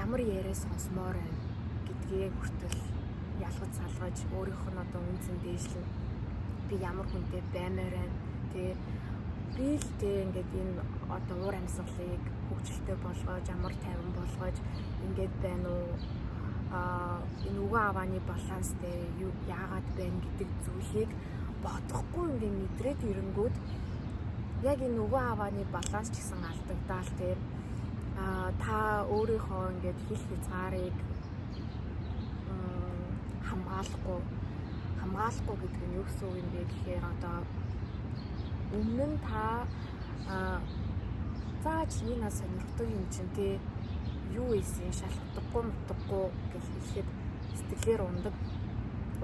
ямар яриа сонсомоор байна гэдгийг хүртэл ялгаж салгаж өөрийнх нь одоо үнцэн дээшлэн би ямар хүнтэй баймаар байна. Тэгээ би л ингээд энэ одоо уур амьсгалыг хөгжилтэй болгож, амар тайван болгож ингээд байна уу? Энэ үгүй авааны баланстэй юу яагаад байна гэдэг зүйлийг бодохгүй ингээд мэдрээд ирэнгүүт яг энэ үгүй авааны баланс ч гэсэн алдагдаал тийм та өөрийнхөө ингээд хэл хязгаарыг хамгаалахгүй гэдэг нь юу гэсэн үг юм бэ гэхээр одоо өмнө нь та зааж энэ сонирхдаг юм чинь тий юу ийсэн шалхдаггүй мутаггүй гэж хэлэхэд сэтгэлээр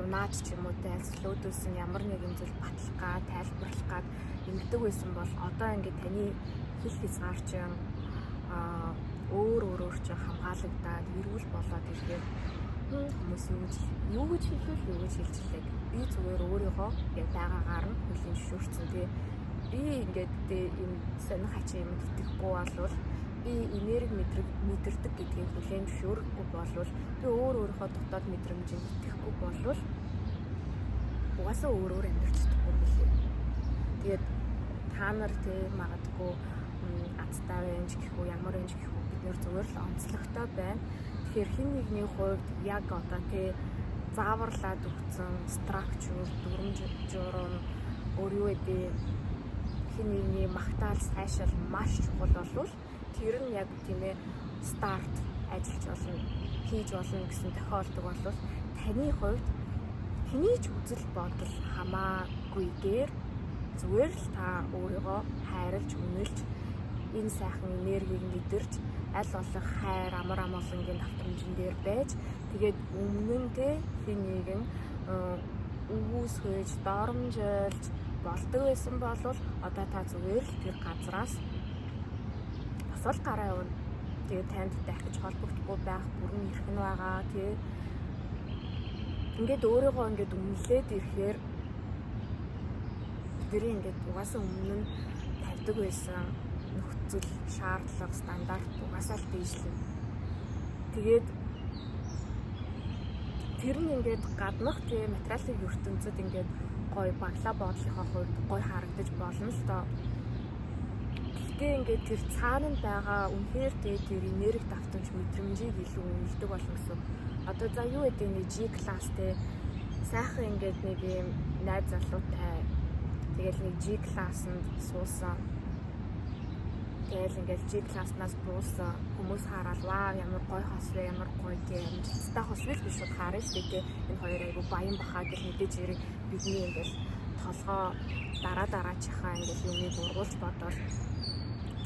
унаач ч юм уу те аль өөдөөсөн ямар нэгэн зүйл батлах га тайлбарлах гад ингэдэг байсан бол одоо ингээд таны хэл хязгаар чинь өөрөөр чинь хамгаалагдаад эрүүл болоод ирэхээр хүмүүс юу гэж хэлвэл юу гэж хэлчихлээ. Би зүгээр өөрийгөө яг байгаагаар нь хөлийн зөвшөөрсөн тий. Би ингээд энэ сонир хачаа юм итгэхгүй болвол би энерги мэдэрдэг гэдгийг хөлийн зөвшөөрөхгүй болвол би өөрийнхөө дотоод мэдрэмжийг итгэхгүй болвол угаасаа өөрөөр амьдарч чадахгүй билээ. Тэгээд та нар тий магадгүй азтай байж гэх үү ямар байж гэх үү бид нэр зүгээр л онцлогтой байна. Тэгэхээр хэн нэгний хувьд яг одоо тий зааварлаад өгсөн structure дүрм журам өөр юу гэдэг хэн нэгний магтаал сайшаал маш чухал болвол тэр нь яг тийм ээ старт ажиллаж болно хийж болно гэсэн тохиолдол болвол таны хувьд хэний ч үзэл бодол хамаагүйгээр зүгээр л та өөрийгөө хайрлж үнэлж энэ сайхан энергийг мэдэрч аль болох хайр амар амгалангийн давтамжин дээр байж тэгээд өмнө нь хэн нэгэн өгөөсгөж доромжилж болдог байсан бол одоо та зүгээр л тэр газраас босол гараа явна. Тэгээд танд дахиж холбогдохгүй байх бүрэн эрхэн байгаа тий. Ингээд өөрийгөө ингээд үнэлээд ирэхээр бидний ингээд угаасаа өмнө нь тавьдаг байсан нөхцөл шаардлага стандарт угаасаа л дээшлэн. Тэгээд тэр нь ингээд гаднах тий материалын ертөнцид ингээд гоё баглаа бодлохоо хувьд гоё харагдаж болно л доо. Гэхдээ ингээд тэр цаана байгаа үнэхээр тэр энерги давтамж мэдрэмжийг илүү үнэлдэг болно гэсэн. Одоо за юу гэдэг нэг G class те сайхан ингээд нэг юм найз залуутай тэгэл нэг G class-нд суусан. Тэгэл ингээд G class-наас буусан хүмүүс хараад вау ямар гоё хос вэ ямар гоё тийм амжилттай хос вэ гэж шууд харна шүү дээ. Энэ хоёр айгу баян бахаа гэж мэдээж ирэх бидний ингээд толгоо дараачихаа ингээд юмыг ургуулж бодвол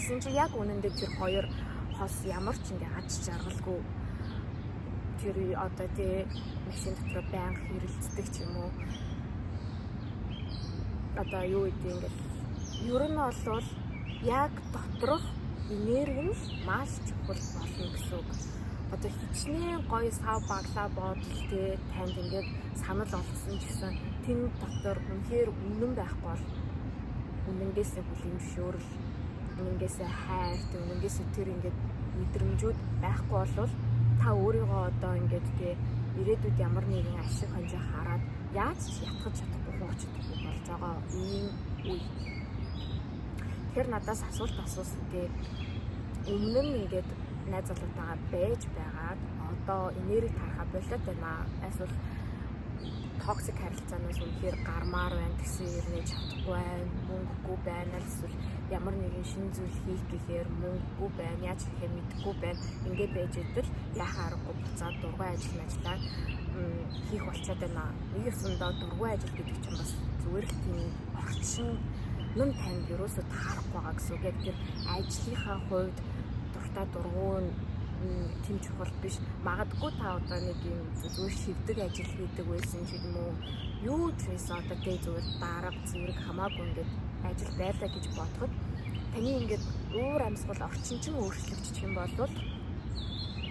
гэсэн чи яг үнэндээ тэр хоёр хос ямар ч ингээд аж жаргалгүй тэр одоо тий машин дотор байнга хэрэлцдэг ч юм уу одоо юу гэдэг ингээд ер нь бол яг доторх энерги нь маш чухал болно гэсэн үг. Одоо хичнээн гоё сав баглаа бодол тий танд ингээд санал олгосон ч гэсэн тэн дотор үнэхээр үнэн байхгүй бол үнэнгээсээ бүлийн зөвшөөрөл үнэнгээсээ хайр үнэнгээсээ тэр ингээд мэдрэмжүүд байхгүй болвол та өөрийгөө одоо ингээд тий ирээдүйд ямар нэгэн ашиг хонжоо хараад яаж ч ятгах чадахгүй хуучдаггүй болж байгаа ийм үе. Тэр надаас асуулт асуусан тий өмнө нь ингээд найз залуутайгаа байж байгаад одоо энерги тарахаа болоод байна. Эсвэл токсик харилцаанаас үнэхээр гармаар байна гэсэн ирнэ чадахгүй байна, мөнгөгүй байна, эсвэл ямар нэгэн шинэ зүйл хийх гэхээр мөнгөгүй байна, яаж хийхээ мэдэхгүй байна. Ингээд байж идэл яхаа аргагүй буцаад дургуй ажиллаад хийх болчиход байна. Нэг юмсандаа дургуй ажил гэдэг чинь бас зүгээр л тийм орчин нэн танд юусоо таарахгүй байгаа гэсэн үг. Яг тэр ажлынхаа хувьд дуртай дургуун тийм чухал биш. Магадгүй та одоо нэг юм зүгээр шивдэг ажил хийдэг байсан ч юм уу. Юу ч байсан одоо тэг зүгээр дарга зэрэг хамаагүй ингээд ажил байлаа гэж бодоход таны ингээд уур амьсгал орчинчин өөрчлөгдчих юм бол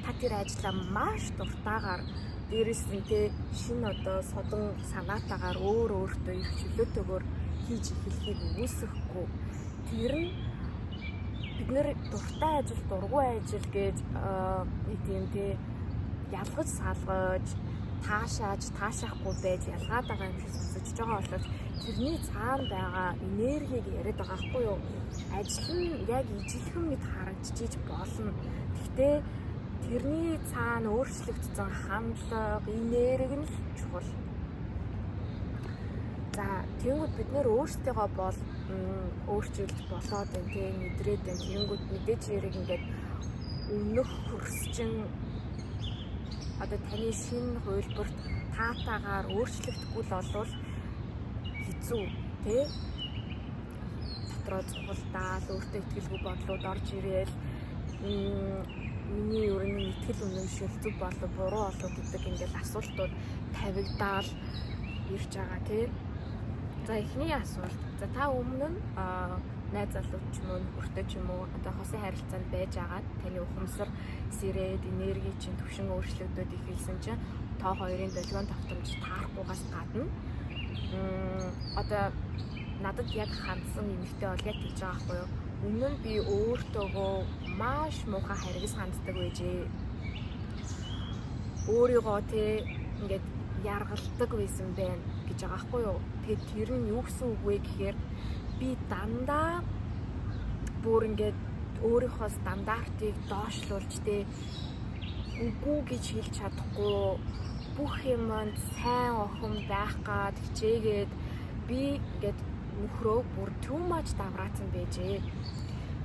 та тэр ажлаа маш дуртайгаар дээрээс нь шинэ одоо содон санаатаагаар өөртөө их чөлөөтэйгээр хийж эхлэхийг үүсэхгүй. Тэр нь бид нэр дуртай ажил, дургүй ажил гэж нэг тийм тий ялгаж салгаж таашаахгүй байж ялгаад байгаа юм шиг сонсож байгаа боловч тэрний цаана байгаа энергийг яриад байгаа хгүй юу? Ажил нь яг ижилхэн мэд харагдчих болно. Гэхдээ тэрний цаана өөрчлөгдсөн хандлага, энерги нь чухал. За тэгэнгүүт бид нэр өөрсдийгөө бол өөрчилж болоод байна тий мэдрээд байна. Тэгэнгүүт мэдээж яриг ингээд өмнөх хөрсчин одоо таны шинэ хувилбарт таатаагаар өөрчлөгдөхгүй л болвол хэцүү тий дотроо цуглдаал өөртөө итгэлгүй бодлууд орж ирээл миний ерөнхий итгэл үнэмшил зүг болов буруу болов гэдэг ингээл асуултууд тавигдаал ирж байгаа тий. За эхний асуулт. За та өмнө нь найз залуу ч юм уу нөхөртэй ч юм уу одоо хосын харилцаанд байж агаад таны ухамсар сэрээд энерги чинь төвшин өөрчлөгдөд ихэлсэн чинь та хоёрын долгион давтамж таарахгүйгаас гадна одоо надад яг хандсан юмхтэй бол яг тийж байгаа байхгүй юу? Өмнө нь би өөртөөгөө маш муухай харгас ханддаг байжээ. Өөрийгөө тий ингээд яргалдаг байсан байна гэж байгаа байхгүй юу? Тэгээд тэр нь юу гэсэн үг вэ гэхээр би дандаа бүр ингээд өөрийнхөө стандартыг доошлуулж тий үгүй гэж хэлж чадахгүй бүх юмд сайн охин байх гад хичээгээд би ингээд нөхрөө бүр too much давраацсан байжээ.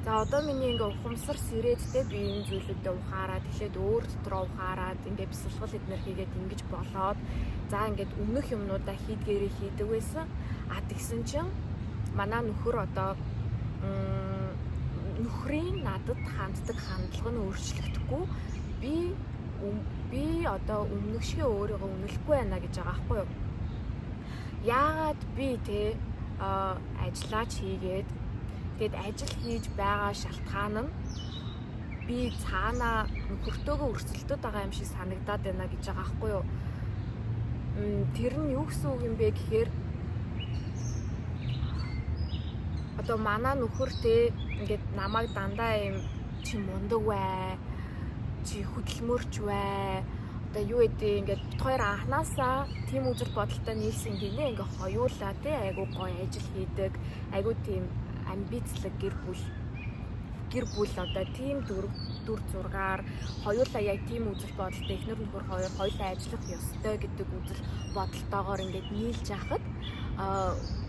За одоо миний ингээ ухамсар сэрээдтэй би энэ зүйлүүдэд ухаарад эхлээд өөр дотроо ухаарад ингээ бясалгал эднэр хийгээд ингэж болоод за ингээд өмнөх юмнуудаа хийдгээрээ хийдэг байсан. Тэгсэн чинь манай нөхөр одоо нөхрийн надад ханддаг хандлага нь өөрчлөгдөхгүй. Би одоо өмнөх шиг өөрийгөө үнэлэхгүй байна гэж байгаа байхгүй юу? Яагаад би те ажиллаж хийгээд тэгэд ажил хийж байгаа шалтгаан нь би цаана нөхөртөөгөө өрсөлдөд байгаа юм шиг санагдаад байна гэж байгаа байхгүй юу? Тэр нь юу гэсэн үг юм бэ гэхээр одоо манай нөхөртэй ингээд намайг дандаа юм чи мундаг бай, чи хөдөлмөрч бай. Одоо юу гэдэг ингээд бид хоёр анханасаа тийм үзэл бодолтой нийлсэн гинэ ингээ хоёулаа тий айгуу гоё ажил хийдэг, айгуу тийм амбицлог гэр бүл одоо тийм дүр зургаар хоёулаа яг тийм үзэл бодолтой эхнэр нөхөр хоёр хоёулаа ажиллах ёстой гэдэг үзэл бодолтойгоор ингээд нийлж яхад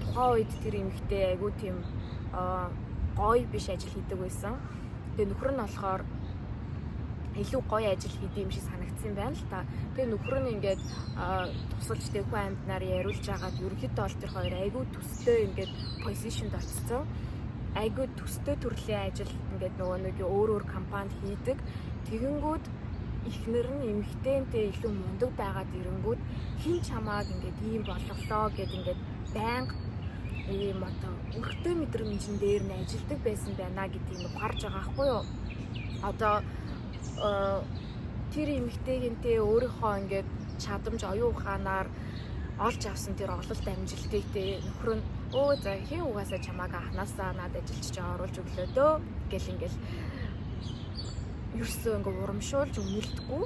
тухайн үед тэр эмэгтэй айгуу тийм гоё биш ажил хийдэг байсан. Тэгээ нөхөр нь болохоор илүү гоё ажил хийдэг юм шиг санагдсан байна л та. Тэгээ нөхөр нь ингээд тусалж тэхүү амьднаар яриулж агаад ерөнхийдөө бол тэр хоёр айгүй төстэй ингээд позишнд очсон. Айгүй төстэй төрлийн ажил ингээд нөгөө нэг өөр компанид хийдэг. Тэгэнгүүт эхнэр нь эмэгтэйнтэй илүү мундаг байгаад ирэнгүүт хин чамааг ингээд ийм болголоо гэд ингээд байнга ийм одоо өртөө мэдрэмжин дээр нь ажилдаг байсан байна гэдгийг ухаарж байгаа хгүй юу? Одоо тэр эмэгтэйгэнтэй өөрийнхөө ингээд чадамж оюун ухаанаар олж авсан тэр ололт амжилтыг тэ нөхөр нь өө за хин угаасаа чамааг анханасаа над ажилчиж оруулж өглөө дөө гэл ингээл ерөөсөө ингээ урамшуулж үнэлдэггүй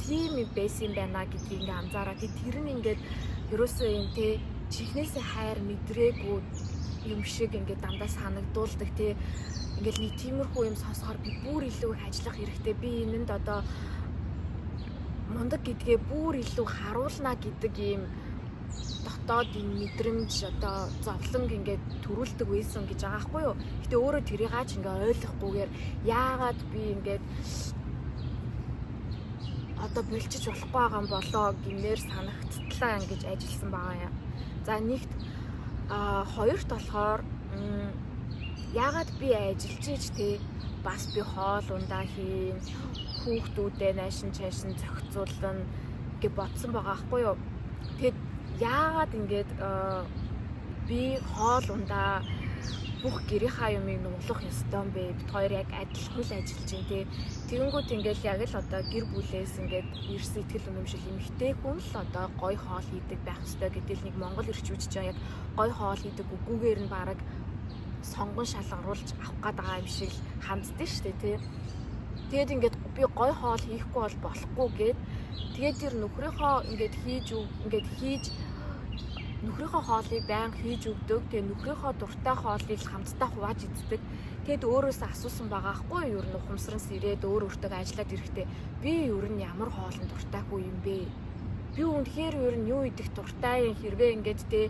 тийм байсан байна гэдгийг ингээ анзаараад тэр нь ингээд ерөөсөө юм тэ чихнээсээ хайр мэдрээгүй юм шиг ингээ дандаа санагдуулдаг тэ ингээл нэг тиймэрхүү юм сонсохоор би бүр илүү их ажиллах хэрэгтэй. Би энэнд одоо мундаг гэдгээ бүр илүү харуулна гэдэг ийм дотоод юм мэдрэмж одоо зовлонг ингээд төрүүлдэг байсан гэж байгаа хгүй юу. Гэтэ өөрөө тэрийг аач ингээ ойлгохгүйгээр яагаад би ингээд одоо бэлчиж болохгүй байгаа юм болоо гэмээр санагцтлаа ингэж ажилласан байгаа юм. За нэгт хоёрт болохоор яагаад би ажиллаж ийж те бас би хоол ундаа хийн хүүхдүүдээ наашин чаашин зохицуулна гэж бодсон байгаа хгүй юу. Тэгэд яагаад ингээд би хоол ундаа бүх гэрийнхаа юмыг нуглах ёстой юм бэ? Бид хоёр яг адилхан л ажиллаж байна те. Тэгэнгүүт ингээд яг л одоо гэр бүлээс ингээд эрс сэтгэл үнэмшил эмхтэй хүн л одоо гоё хоол хийдэг байх ёстой гэдэл нэг монгол ирчүүч чинь яг гоё хоол хийдэг үгүйгээр нь бараг сонгон шалгаруулж авах гээд байгаа юм шиг ханддээ шүү дээ тий. Тэгээд ингээд би гой хоол хийхгүй бол болохгүй гээд тэгээд тэр нөхрийнхөө ингээд хийж нөхрийнхөө хоолыг байнга хийж өгдөг. Тэгээд нөхрийнхөө дуртай хоолыг хамтдаа хувааж иддэг. Тэгэд өөрөөсөө асуусан байгаа хгүй юу, ер нь ухамсаранс ирээд өөртөө ажиллаад ирэхдээ би ер нь ямар хоолнд дуртай хүү юм бэ? Би үнэхээр ер нь юу идэх дуртай юм хэрвээ ингээд те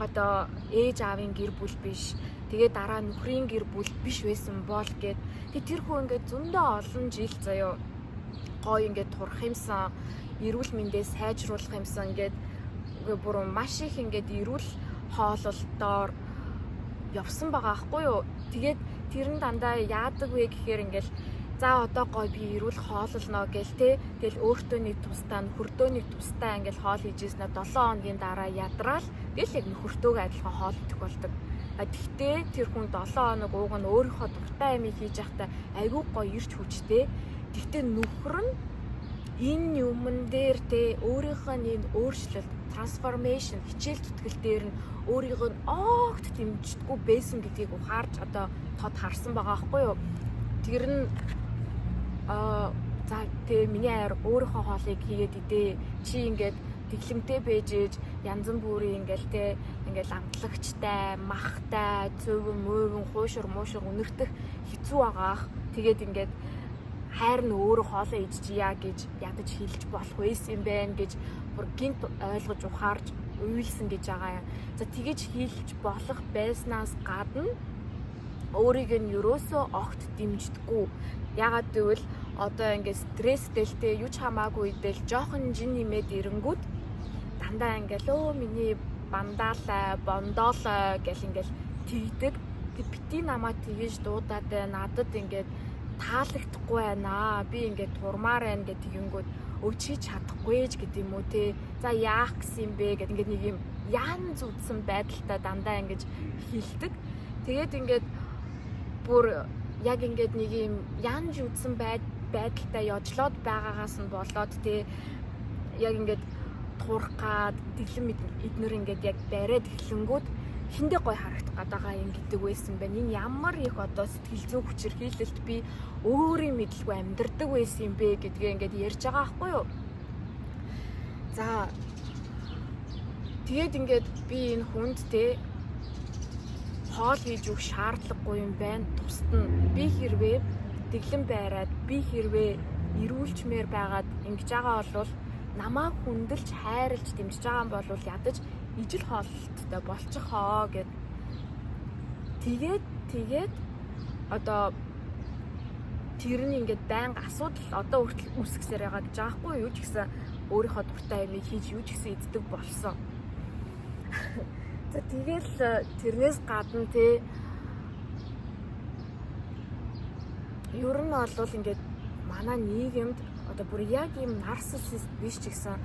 одоо ээж аавын гэр бүл биш. Тэгээ дараа нөхрийн гэр бүл биш байсан бол гэд тэр хүн ингээд зөндөө олон жил заяа гоё ингээд турах юмсан, эрүүл мэндээ сайжруулах юмсан ингээд бүр маш их ингээд эрүүл хоололтоор явсан байгаа аахгүй юу. Тэгээд тэр нь дандаа яадаг вэ гэхээр ингээд за одоо гоё би эрүүл хооллоно гэл те. Тэгэл өөртөө нэг тусдаа нөхөртөө нэг тусдаа ингээд хоол хийжсэн 7 хоногийн дараа ядраал тэгэл яг нөхөртөөгөө адилхан хоол идэх болдог. Гэхдээ тэр хүн 7 хоног ууг нь өөрийнхөө дуртай амийг хийж байхдаа айгүй гоё ирч хүчтэй. Гэхдээ нөхөр нь энэ юмн дээр те өөрийнхөө нэг өөрчлөлт трансформашн хичээл зүтгэл дээр нь өөрийгөө огт дэмждэггүй байсан гэдгийг ухаарч одоо тод харсан байгаа аахгүй юу. Тэр нь за тэ миний аяар өөрийнхөө хоолыг хийгээд идээ. Чи ингээд тэглэмтэй бэжэж янз бүрийн ингээл те ингээл амтлагчтай, махтай, цөөвөн мөөвөн хуушур муушур үнэртэх хэцүү байгаах. Тэгээд ингээд хайр нь өөрөө хоолоо идчихъя гэж ядаж хэлж болох байсан юм байна гэж бүр гинт ойлгож ухаарч уйлсан гэж байгаа юм. За тэгэж хэлж болох байснаас гадна өөрийг нь юусоо огт дэмждэггүй. Ягаад гэвэл одоо ингээд стресстэй юу ч хамаагүй идэл жоохон жин нэмээд ирэнгүүт дандаа ингээл миний бандаалаа, бондоолоо гэл ингээл тэгдэг. Тэг бити намаа тэгэж дуудаад надад ингээд таалагдахгүй байна. Би ингээд турмаар байна гэдэг тэгэнгүүт өчиж чадахгүй ч гэдэг юм уу те. За яах гэсэн юм бэ гэдэг ингээд нэг юм янз үзсэн байдалтай дандаа ингэж хэлдэг. Тэгээд ингээд бүр яг ингээд нэг юм янз үзсэн байдалтай яжлоод байгаагаас нь болоод те яг ингээд турах гад тэглэм эднэр ингээд яг бариад эхлэнгүүд хиндэ гой харагдах гадаага юм гэдэг байсан байна. Энэ ямар их одоо сэтгэл зүйн хүчирхийлэлт би өөрийн мэдлгүй амьдардаг байсан юм бэ гэдгээ ингээд ярьж байгаа аахгүй юу. За тэгээд ингээд би энэ хүнд те хоол хийж өгөх шаардлагагүй юм байна. Тусад нь би хэрвээ тэглэм байраад би хэрвээ эрүүлчмээр байгаад ингэж байгаа бол намайг хүндэлж хайрлж дэмжиж байгаа юм бол ядаж ижил хоолттой болчихоо гэд. Тэгээд одоо тэр нь ингээд байнга асуудал одоо хүртэл үүсгэсээр байгаа гэж байгаа хгүй юу ч гэсэн өөрийнхөө дуртай юмыг хийж юу ч гэсэн иддэг болсон. За тэгэл тэрнээс гадна те ер нь бол ингээд манай нийгэмд одоо бүр яг юм нарциссист биш ч гэсэн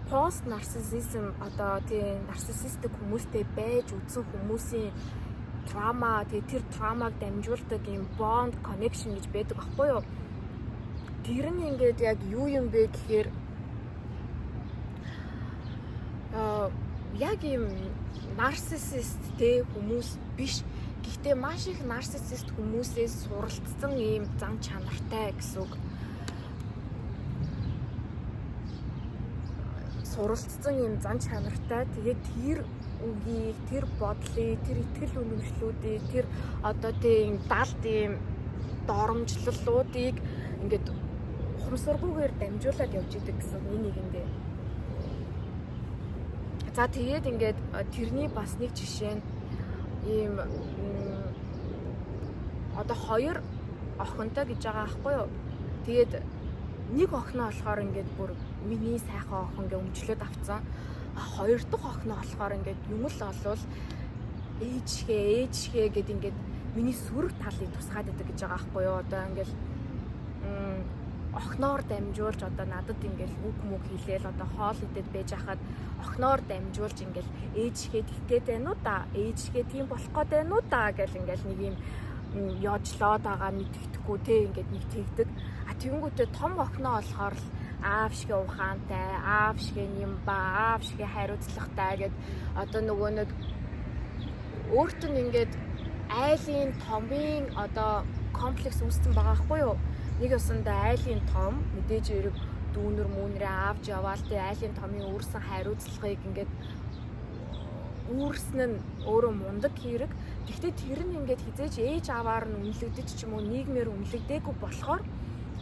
пост нарциссизм одоо тийм нарциссистик хүмүүстэй байж үзсэн хүмүүсийн трама тэр трамаг дамжуулдаг юм bond connection гэж байдаг байхгүй юу. Тэр нь ингээд яг юу юм бэ гэхээр яг юм нарциссисттэй хүмүүс биш. Гэхдээ маш их нарциссист хүмүүсээс суралцсан ийм зан чанартай гэсэн үг. Суралцсан юм зан чанартай. Тэгээд тэр үгийг, тэр бодлыг, тэр итгэл үнэмшлүүдийг, тэр одоо тийм далд ийм доромжлолуудыг ингээд ухамсаргүйгээр дамжуулаад явж идэг гэсэн нэг нэгэндээ. За тэгээд ингээд тэрний бас нэг жишээ нь ийм одоо 2 охинтой гэж байгаа аахгүй юу. Тэгээд нэг охиноо болохоор ингээд бүр миний сайхан охин гэ өмчлөөд авцсан. 2 дахь охиноо болохоор ингээд юм л олвол ээжхээ гэд ингээд миний сүрэг талыг тусгаад идэг гэж байгаа аахгүй юу. Одоо ингээд охиноор дамжуулж одоо надад ингээд үг мөг хэлээл одоо хоол идээд байж хахад охиноор дамжуулж ингээд ээжхээ тэгэх гээд байна уу да. Ээжхээ тийм болох гээд байна уу да гэл ингээд нэг юм яжлоод байгаа мэддэхгүй те ингээд нэг тэгдэг. А тэгэнгүүтээ том охиноо болохоор л аав шиг ухаантай, аав шиг юм ба, аав шиг хариуцлагатай гэд одоо нөгөө нэг өөртөө ингээд айлын томын одоо комплекс үүссэн байгаа байхгүй юу? Нэг ёсондоо айлын том мэдээж хэрэг дүүнэр mūнрээ авч яваал тэ айлын томын үүрсэн хариуцлагыг ингээд үүрсэн нь өөрөө мундаг хэрэг. Гэхдээ тэр нь ингээд хизээж ээж аваар нь үнэлэгдэж ч юм уу нийгмээр үнэлэгдээгүй болохоор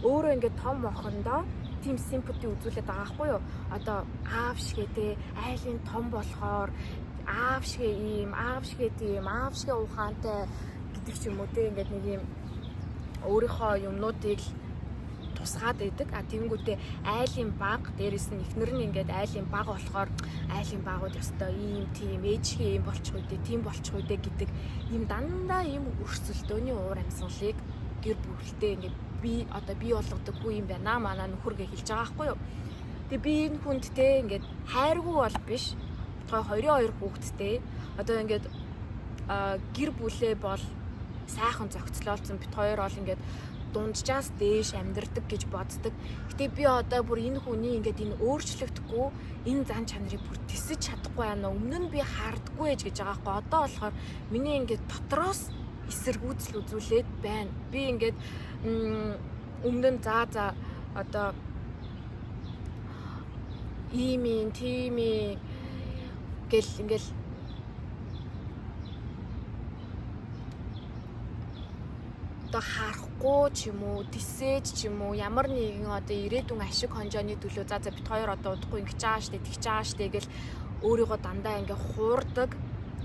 өөрөө ингээд том охиндоо тийм симпати үзүүлээд байгаа байхгүй юу? Одоо аав шигээ тэ айлын том болохоор аав шигээ ийм, аав шигээ тийм, аав шигээ ухаантай гэдэг ч юм уу тэ ингээд нэг юм өөрийнхөө юмнуудыг тусгаад байдаг. Тэнгүүтээ айлын баг дээрэс нь эхнэр нь ингээд айлын баг болохоор айлын багууд ёстой ийм тийм ээжгээ ийм болчих үедээ тийм болчих үедээ гэдэг ийм дандаа ийм өрсөлдөөний уур амьсгалыг гэр бүлтэй ингээд би болгодог хүү юм байна манай нөхөргээ хэлж байгаа байхгүй юу. Тэгээ би энэ хүнд те ингээд хайргүй бол биш. Хоёр хүүхэдтэй одоо ингээд гэр бүлээ бол сайхан зохицлоолцсон бит хоёр бол ингээд дунджаас дээш амьдэрдэг гэж боддог. Гэтэ би одоо бүр энэ хүний ингээд энэ өөрчлөгдөхгүй энэ зан чанарыг бүр тисэж чадахгүй байна. Өмнө нь би хардггүй ээж гэж байгаа байхгүй. Одоо болохоор миний ингээд дотроос эсэргүүцэл үзүүлээд байна. Би ингээд өмнө нь за одоо ийм тийм гэл ингээл одоо харахгүй ч юм уу тисэж ч юм уу ямар нэгэн одоо ирээдүйн ашиг хонжооны төлөө за бит хоёр одоо удахгүй ингэж байгаа штэ тэгж байгаа штэ гэл өөрийгөө дандаа ингээ хуурдаг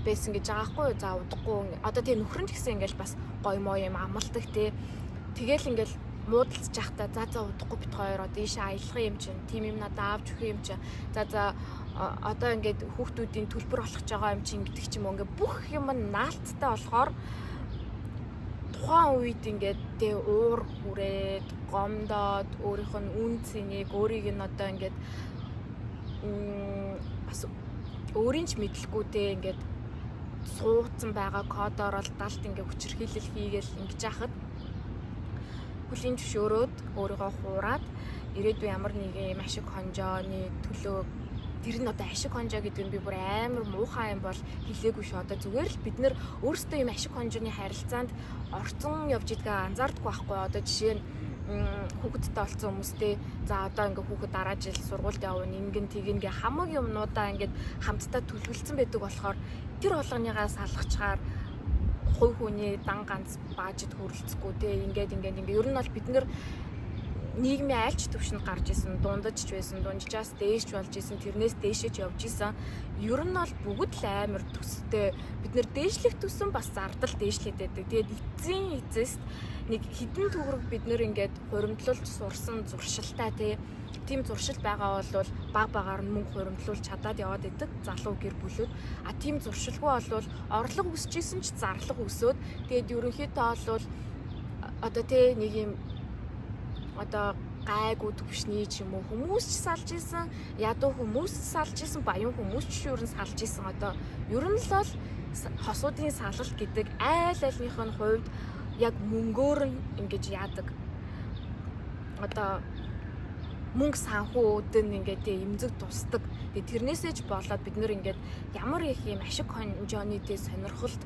байсан гэж байгаа хгүй юу. За удахгүй одоо тий нөхөр нь ч гэсэн ингээл бас гой моо юм амалдаг тий. Тэгэл ингээл муудалцж явахдаа за удахгүй бит хоёр одоо ийшээ аялах юм чинь тийм юм надад авч өгөх юм чинь за одоо ингээд хүүхдүүдийн төлбөр болох байгаа юм чинь гэдэг ч юм уу ингээ бүх юм наалттай болохоор тухайн үед ингээд тэ уур хүрээд гомдоод өөрийнх нь үн цэнийг өөрийг нь одоо ингээд бас өөрийн ч мэдлгүй тэ ингээд суудсан байгаа кодоор л далд ингээд хүчирхийлэл хийгээл ингэж яхад хүлийн зөвшөөрөөд өөрийгөө хуураад ирээдүйн ямар нэгэн ашиг хонжооны төлөө тэр нь одоо ашиг хонжоо гэдэг нь би бүр амар муухай юм бол хэлээгүй шүү. Одоо зүгээр л бид нэр өөрсдөө юм ашиг хонжооны харилцаанд орцсон явж идгээ анзаардаггүй байхгүй. Одоо жишээ нь хүүхэдтэй болсон хүмүүстэй за одоо ингээ хүүхэд дараа жил сургуульд явна ингэн тэгингээ хамаг юмнуудаа ингээд хамтдаа төлөвлөсөн байдаг болохоор тэр болгоныгаа салгачаар хувь хүний дан ганц баажид хөрөлцөхгүй те ингээд ер нь бол бид нэр нийгмийн айлч төвшөнд гарч исэн, дундаж ч байсан, дунджаас дээш болж исэн, тэрнээс дээшэж явж исэн. Ер нь бол бүгд л амар төстэй. Бид нэр дээшлэх төсөн бас зардал дээшлээд байдаг. Тэгээд эцэст нэг хідэн төгрөг бид нэр ингээд хуримтлуулж сурсан зуршилтай тийм зуршил байгаа бол баг багаар нь мөнгө хуримтлуулж чадаад яваад идэг залуу гэр бүлүүд. Тийм зуршилгүй бол орлого өсчихсэн ч зарлага өсөөд тэгээд ерөнхийдөө бол одоо нэг юм одоо гайгүй төвшний ч юм уу хүмүүс ч салж исэн, ядуу хүмүүс салж исэн, баян хүмүүс ч ерөн салж исэн. Одоо ер нь л хосуудын салалт гэдэг аль-альнийх нь хувьд яг мөнгөөр нь ингэж яадаг. Одоо мөнгө санхүүд нь ингээд эмзэг тусдаг. Тэгээд тэрнээсээ ч болоод бид нэр ингээд ямар их юм ашиг хонжооны сонирхолд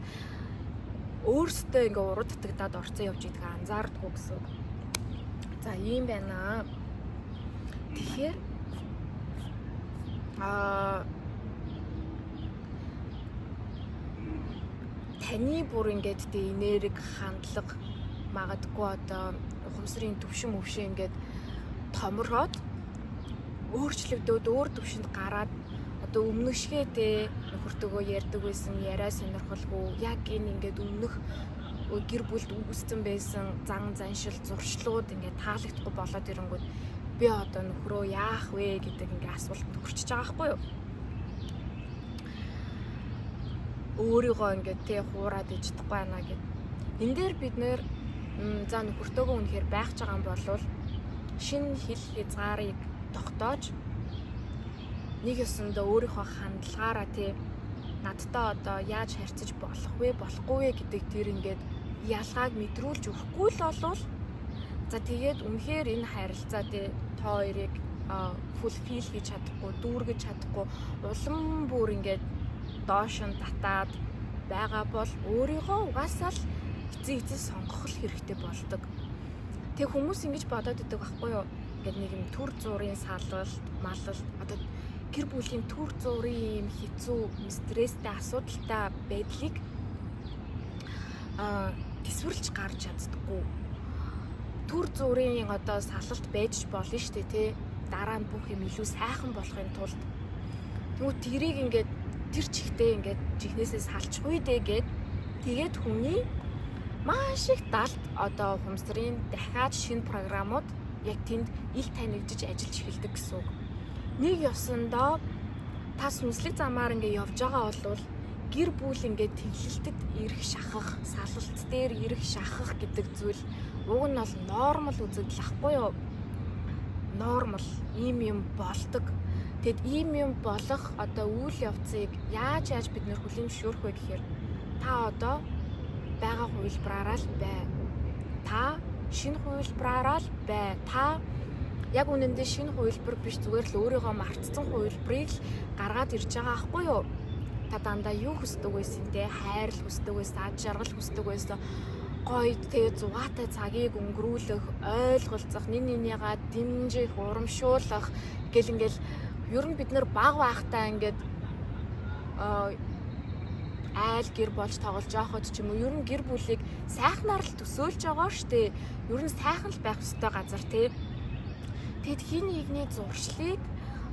өөрсдөө ингээд уруу татагдаад орцсон явж идэх анзаардгүй гэсэн үг. За ийм байна. Тэгэхээр таны бүр ингээд энерги хандлага магадгүй одоо ухамсарын төвшин мөвшин ингээд томроод өөрчлөгдөөд өөр төвшөнд гараад одоо өмнөх шигээ нөхөртөөгөө ярьдаг байсан яриа сонирхолгүй яг энэ ингээд өмнөх гэр бүлд үүссэн байсан зан заншил зуршлууд ингээд таалагдахгүй болоод ирэнгүүт би одоо нөхрөө яах вэ гэдэг ингээд асуулт төрчихөж байгаа байхгүй юу. Өөрийгөө ингээд хуураад иж чадахгүй байна гэд. Энэ дээр бид нэр за нөхөртөөгөө үнэхээр байх ч байгаа юм болвол шинэ хэл хязгаарыг тогтоож нэг ёсондоо өөрийнхөө хандлагаараа надтай одоо яаж харьцаж болох вэ болохгүй вэ гэдэг тэр ингээд ялгааг мэдрүүлж өгөхгүй л болвол за тэгээд үнэхээр энэ харилцаа та хоёрыг фулфил хийж чадахгүй, дүүргэж чадахгүй, улам бүр ингээд доош нь татаад байгаа бол өөрийгөө угаасаа л эцээ сонгох хэрэгтэй болдог. Тэг хүмүүс ингэж бодоод идэг байхгүй юу? Ингээд нэг юм төр зургийн салалт, малалт одоо гэр бүлийн төр зургийн юм хэцүү, стресстэй, асуудалтай байдлыг төсвөрлж гарч чаддаггүй. Төр зургийн одоо салалт байж болно шүү дээ, тий. Дараа нь бүх юм илүү сайхан болохын тулд тэгвэл тэрийг ингээд тэр чихтэй ингээд чихнээсээ салчихгүй дээ тэгээд хүний маш их далд одоо ухамсарын дахиад шинэ програмууд яг тэнд ил танигдж ажиллаж эхэлдэг гэсэн үг. Нэг ёсондоо та сүнслэг замаар ингээд явж байгаа бол гэр бүл ингээд тэглэлтэд ирэх шахах, салалт дээр ирэх шахах гэдэг зүйл уг нь бол нормал үзэгдэл ахгүй юу? Нормал ийм юм болдог. Тэгэд ийм юм болох одоо үйл явцыг яаж бид нэр хүлээн зөвшөөрөх вэ гэхээр та одоо байгаа хувилбараараа л бай. Та шинэ хувилбараараа л бай. Та яг үнэндээ шинэ хувилбар биш зүгээр л өөрийгөө мартсан хувилбарыг л гаргаад ирж байгаа аахгүй юу? Та дандаа юу хүсдэг байсан те? Хайрл хүсдэг байсан, ад жаргал хүсдэг байсан. Гоё тэгээ зугаатай цагийг өнгөрүүлэх, ойлголцох, нэгнийгаа дэмжих, урамшуулах гэл ингээл ер нь бид нэр баг байхтаа ингээд айл гэр болж тоглож байхад ч юм уу ер нь гэр бүлийг сайхнаар л төсөөлж байгаа штэ. Ер нь сайхан л байх ёстой газар тий. Тэгэд хин нэгний зуршлыг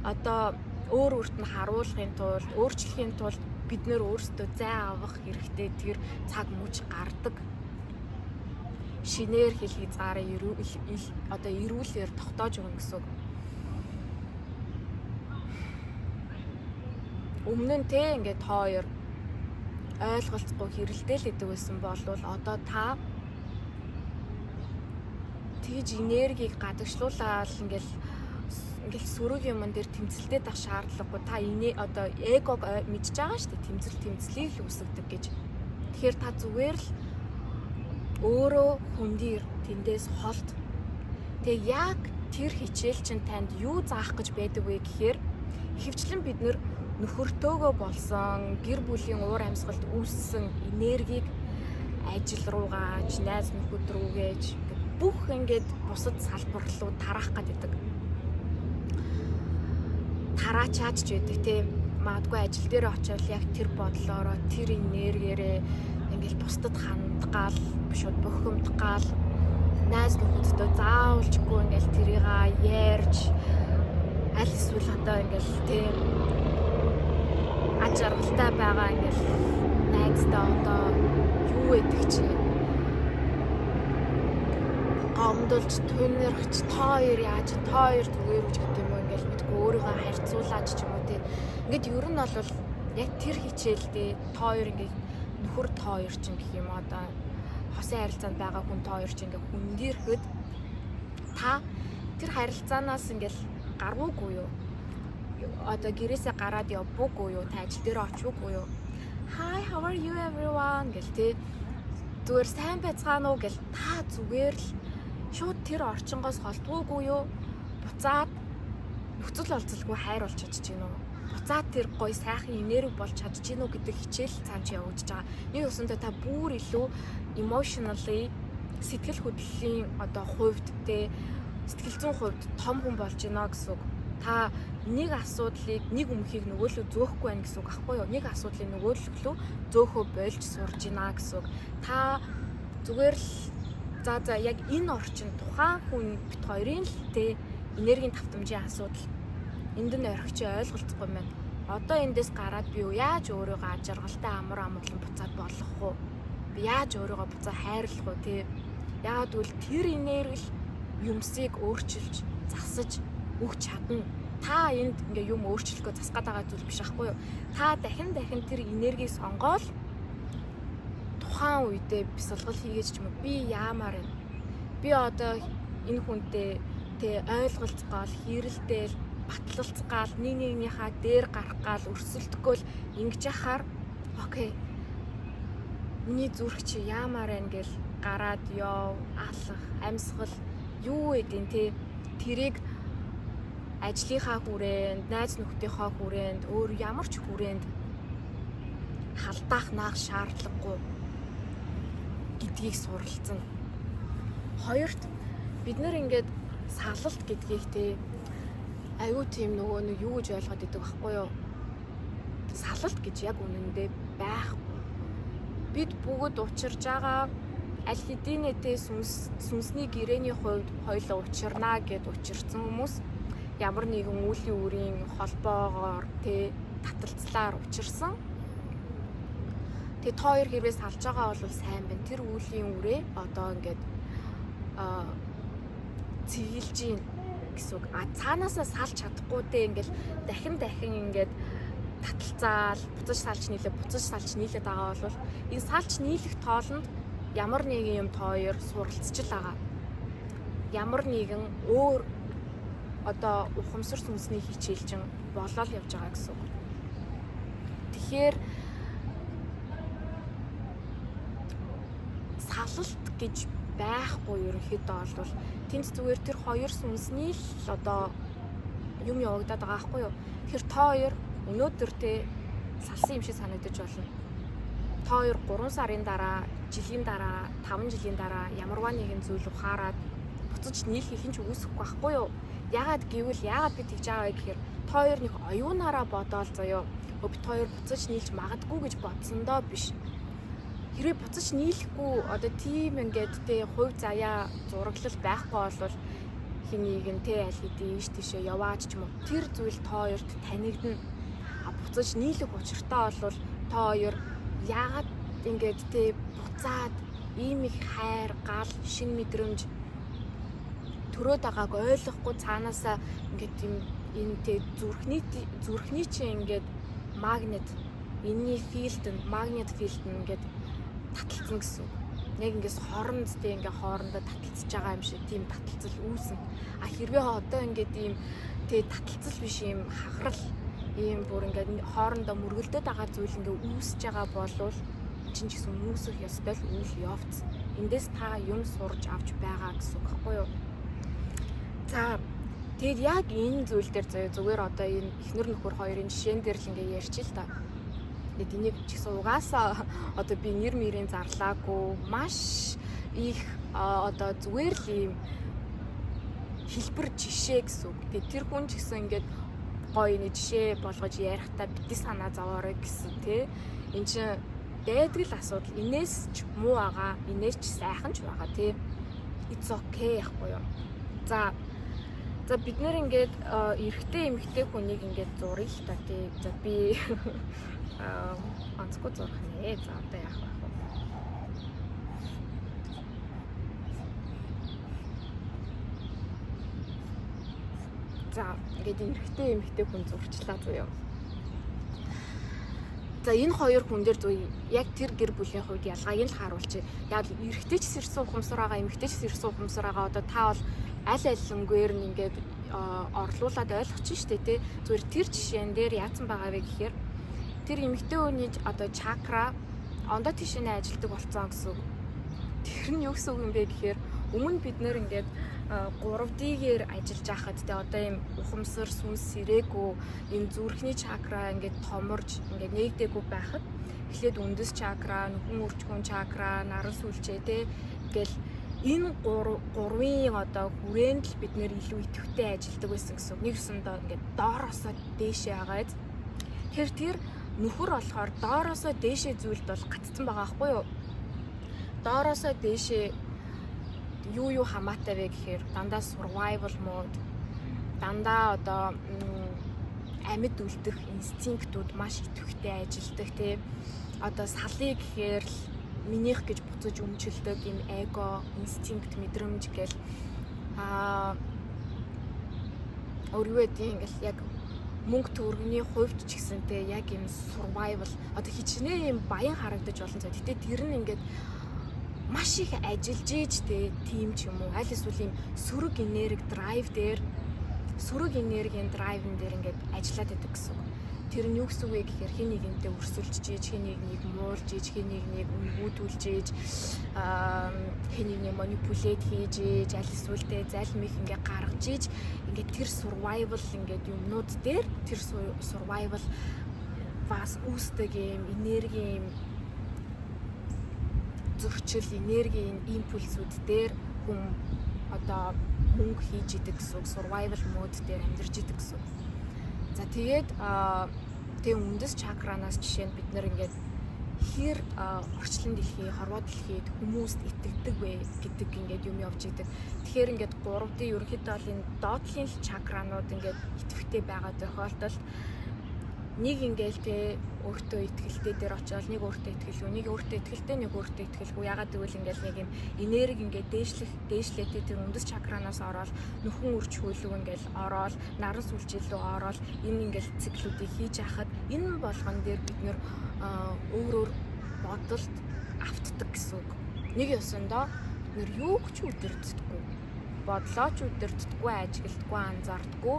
одоо өөр өөрт нь харуулахын тулд, өөрчлөхийн тулд бид нэр өөрсдөө зай авах хэрэгтэй. Тэр цаг мөч гардаг. Шинээр хэл хязгаараа одоо эрүүлэр тогтоож өгнө гэсэн үг. Өмнө нь те ингээд хоёр ойлголцохгүй хэрэлдээл идэг байсан бол одоо та тэгж энергийг гадагшлуулаад ингээл сөрөг юмн дээр тэмцэлдээд ах шаардлагагүй. Та одоо эгог мэдж байгаа шүү дээ. Тэмцлийг л үүсгдэг гэж. Тэгэхээр та зүгээр л өөрөө хүндир тэндээс холд. Тэг яг тэр хичээл чинь танд юу заах гэж байдаг вэ гэхээр ихэвчлэн бид нөхөртөөгөө болсон гэр бүлийн уур амьсгалд үүссэн энергийг ажил руугаа, найз нөхөд рүүгээж бүх ингээд бусад салбар руу тараах гэдэг. Тараачаач ч байдаг тийм. Магадгүй ажил дээр очивол яг тэр бодлоороо, тэр энергиэрээ ингээд бусдад хандгаал, шууд бохимдгаал, найз нөхөдтэй заавалжгүй ингээд тэрийг ярьж аль эсвэл одоо ингээд тийм ажаргалтай байгаа ингээд найзтай одоо юу гэдэг чи гомдолж тунирч тоор яаж тоор зүгээр үж гэдэг юм уу ингээд мэдгүй өөрийгөө харьцуулаад ч юм уу тийм ингээд ер нь бол яг тэр хичээлдээ тоор ингээд нөхөр тоор ч юм гэх юм одоо хосын харилцаанд байгаа хүн тоор ч ингээд хүндэрхэд та тэр харилцаанаас ингээд гарвуугүй юу? Одоо гэрээсээ гараад явбуугүй юу? Та ажил дээр очивгүй юу? Hi, how are you everyone гэл тэ зүгээр сайн байцгаана уу гэл та зүгээр л шууд тэр орчингоос холдгоогүй юу? Буцаад нөхцөл олзолгүй хайр болж чадчих гинөө. Буцаад тэр гоё сайхан энерги болж чадчих гинөө гэдэг хичээл цааш явагдаж байгаа. Нэг өсөндөө та бүр илүү emotionally сэтгэл хөдлөлийн одоо хувьд тэ сэтгэл зүйн хувьд том хүн болж гинэ гэсэн үг. Та нэг асуудлыг нэг өмхийг нөгөөлөө зөөхгүй байх гэсэн үг аахгүй юу? Нэг асуудлыг нөгөөлөлөө зөөхөө болж сурж гинэ гэсэн үг. Та зүгээр л за яг энэ орчин тухайн хүн бит хоёрын л тэ энергийн давтамжийн асуудал энд нь орхич ойлголцохгүй юм байна. Одоо эндээс гараад би яаж өөрийгөө ажаргалтай амар амгалан буцаад болох вэ? Би яаж өөрийгөө буцаа хайрлах вэ тэ? Яагаад гэвэл тэр энерги юмсыг өөрчилж засаж өгч чадна. Та энд ингээ юм өөрчлөхөө засгаад байгаа зүйл биш аахгүй юу? Та дахин тэр энергийг сонгоол тухайн үедээ бясалгал хийгээч ч юм уу би яамаар байна. Би одоо энэ хүнтэй тэ ойлголцгаал, хэрэлдээл, батлалцгаал, нэгнийхээ дээр гарах гал өрсөлдөхгөөл ингэж яхаар окей. Миний зүрх чи яамаар байна гэл гараад яв, алах, амьсгал юу гэдин тэ тэрийг ажлынхаа хүрээнд, найз нөхдийнхөө хүрээнд, өөр ямар ч хүрээнд халдаах наах шаардлагагүй гэдгийг суралцсан. Хоёрт бид нэр ингээд салалт гэдгийг те аюу тийм нөгөө нэг юу гэж ойлгоод идэг байхгүй юу? Салалт гэж яг үнэндээ байхгүй. Бид бүгд учирж байгаа аль хэдийнэ те сүнсний гэрээний хувьд хоёулаа учирнаа гэд учирсан хүмүүс ямар нэгэн үеийн үрийн холбоогоор те таталцлаар учирсан. Тэгээ та хоёр хэрвээ салж байгаа бол сайн байна. Тэр үеийн үрээ одоо ингээд цэвилж гин гэсэн үг. Цаанаасаа салж чадахгүй те ингээд дахин ингээд таталцаал буцаж салж нийлээд байгаа бол энэ салж нийлэх тоолонд ямар нэгэн юм та хоёр суралцж байгаа. Ямар нэгэн өөр одоо ухамсар сүнсний хичээлжин болоод явж байгаа гэсэн үг. Тэгэхээр салалт гэж байхгүй ерөнхийдөө бол тэнд зүгээр тэр хоёр сүнсний л одоо юм явагдаад байгаа байхгүй юу. Тэгэхээр та хоёр өнөөдөр те салсан юм шиг санагдаж болно. Та хоёр 3 сарын дараа, жилийн дараа, 5 жилийн дараа ямарваа нэгэн зүйл ухаарад буцаж нийлхийг хинч үүсэхгүй байхгүй юу. Яагаад би тэгж байгаа гэхээр та хоёр нэг оюунаараа бодоол заяо. Би та хоёр буцаж нийлж магадгүй гэж бодсондоо биш. Хэрвээ буцаж нийлэхгүй одоо тийм ингээд те хувь заяа зураглал байхгүй бол хэнийг нь те аль хэдийн ийш тийшээ яваач ч юм уу тэр зүйл та хоёрт танигдна. Буцаж нийлэх учиртай бол та хоёр яагаад ингээд те буцаад ийм их хайр, гал, шин мэдрэмж төрөөд байгааг ойлгохгүй цаанаасаа ингээд энэ те зүрхний чинь ингээд магнит филд ингээд таталцсан гэсэн. Яг ингээс хоорондоо таталцж байгаа юм шиг тийм таталцал үүснэ. Хэрвээ одоо ингээд ийм те таталцал биш ийм хахрал ийм бүр ингээд хоорондоо мөргөлдөд байгаа зүйл ингээд үүсэж байгаа болвол чинь ч гэсэн үүсэх ёстой л үйл явц. Эндээс та юм сурж авч байгаа гэсэн үг байхгүй юу? За тэгээд яг энэ зүйл дээр зүгээр одоо энэ эхнэр нөхөр хоёрын жишээн дээр л ингээд ярьчих л та. Тэгээд энийг ч гэсэн угаасаа одоо би нэр мэрийн зарлаагүй маш их одоо зүгээр л ийм хэлбэр жишээ гэсэн үг. Тэгээд тэр хүн ч гэсэн ингээд гоё нэг жишээ болгож ярихдаа бидний санаа зовоорой гэсэн тий. Энд чинь дайдаг л асуудал. Инээс ч муу байгаа, инээс ч сайхан ч байгаа тий. It's okay яахгүй юу. За бид нэр ингээд эрэгтэй эмэгтэй хүнийг ингээд зуръя л та тий. За би онцгой зурх нэ. За одоо яах вэ? За ингээд эрэгтэй эмэгтэй хүн зурчлаа заяа. За энэ хоёр хүн дээр яг тэр гэр бүлийн хувьд ялгааг нь харуулчих. Яг эрэгтэй ч сэрсэн ухамсар байгаа, эмэгтэй ч сэрсэн ухамсар байгаа. Одоо та бол аль алингээр нь ингээд орлуулад ойлгочих штэ тий. Зүгээр тэр жишээн дээр яатсан байгаа вэ гэхээр тэр эмэгтэй хүний одоо чакра ондоо тишинэ ажилдаг болцсон гэсэн үг. Тэр нь юу гэсэн үг юм бэ гэхээр өмнө бид нэр ингээд 3D-гээр ажиллаж байхад те одоо ийм ухамсар сүнс сэрээгүй ийм зүрхний чакра ингээд томорж ингээд нээгдээгүй байхад эхлээд үндэс чакра, нүхэн үрчгүн чакра, наран сүлжээ те ингээл энэ гурвын одоо хүрээнд л бид нэр илүү идэвхтэй ажилладаг байсан гэсэн. Нэгсэндээ ингээд доороосоо дээшээ агаад тэр нөхөр болохоор доороосоо дээшээ зүйлд бол гацсан байгаа байхгүй юу? Доороосоо дээшээ юу хамаатай вэ гэхээр дандаа survival mode, дандаа одоо амьд үлдэх инстинктүүд маш идэвхтэй ажилдаг тий. Одоо салъя гэхээр л минийх гэж буцаж өмчилдөг юм эго, инстинкт, мэдрэмж гэл өөрөөр ингээл яг мөнгө төгрөгийн хувьд ч гэсэнтэй яг юм survival одоо хичнээн юм баян харагдаж олон цаа. Гэтэ тэр нь ингээд маш их ажиллаж ийж тийм ч юм уу аль эсвэл юм сөрөг энерги энергийн драйвн дээр ингээд ажиллаад байдаг гэсэн. Тэр нь юу гэсэн үг вэ гэхээр хин нэгнтэй өрсөлдөж ийж, хин нэгнийг муулж ийж, хин нэгнийг үнгүүдүүлж ийж, хин нэгнийг манипулейт хийж ийж, аль эсвэл залим их ингээд гаргаж ийж, ингээд тэр survival ингээд юмнууд дээр тэр survival бас үүсдэг юм энерги юм зөрчил, энергийн импульсүүд дээр хүн одоо мөнгө хийж идэг гэсэн үг, survival mode дээр амьдарч идэг гэсэн үг. За тэгээд тэг үндэс чакранаас жишээ нь бид нэр ингээд хэр орчлон дэлхий, хорвоо дэлхийд хүмүүст итгэдэг вэ гэдэг ингээд юм явж идэг. Тэгэхээр ингээд 3D ерөнхийдөө бол энэ доотлын чакранууд ингээд итгэвтэй байгаа тохиолдолд нэг ингээл те өөртөө итгэлтэй дээр очиод нэг өөртөө итгэлгүй, нэг өөртөө итгэлтэй, нэг өөртөө итгэлгүй. Ягаад гэвэл ингээл нэг юм энерги ингээд дээшлээтэй тэр үндэс чакранаас ороод нөхөн үрч хөлөг ингээл ороод наран сүлжээ рүү ороод энэ ингээл циклүүдийг хийж яхад энэ болгон дээр бид нэр өөрөөр бодолд автдаг гэсэн үг. Нэг ёсондоо бид нэр юу ч үдирддэггүй, бодлоо ч үдирддэггүй, ажигладаггүй, анзаардаггүй.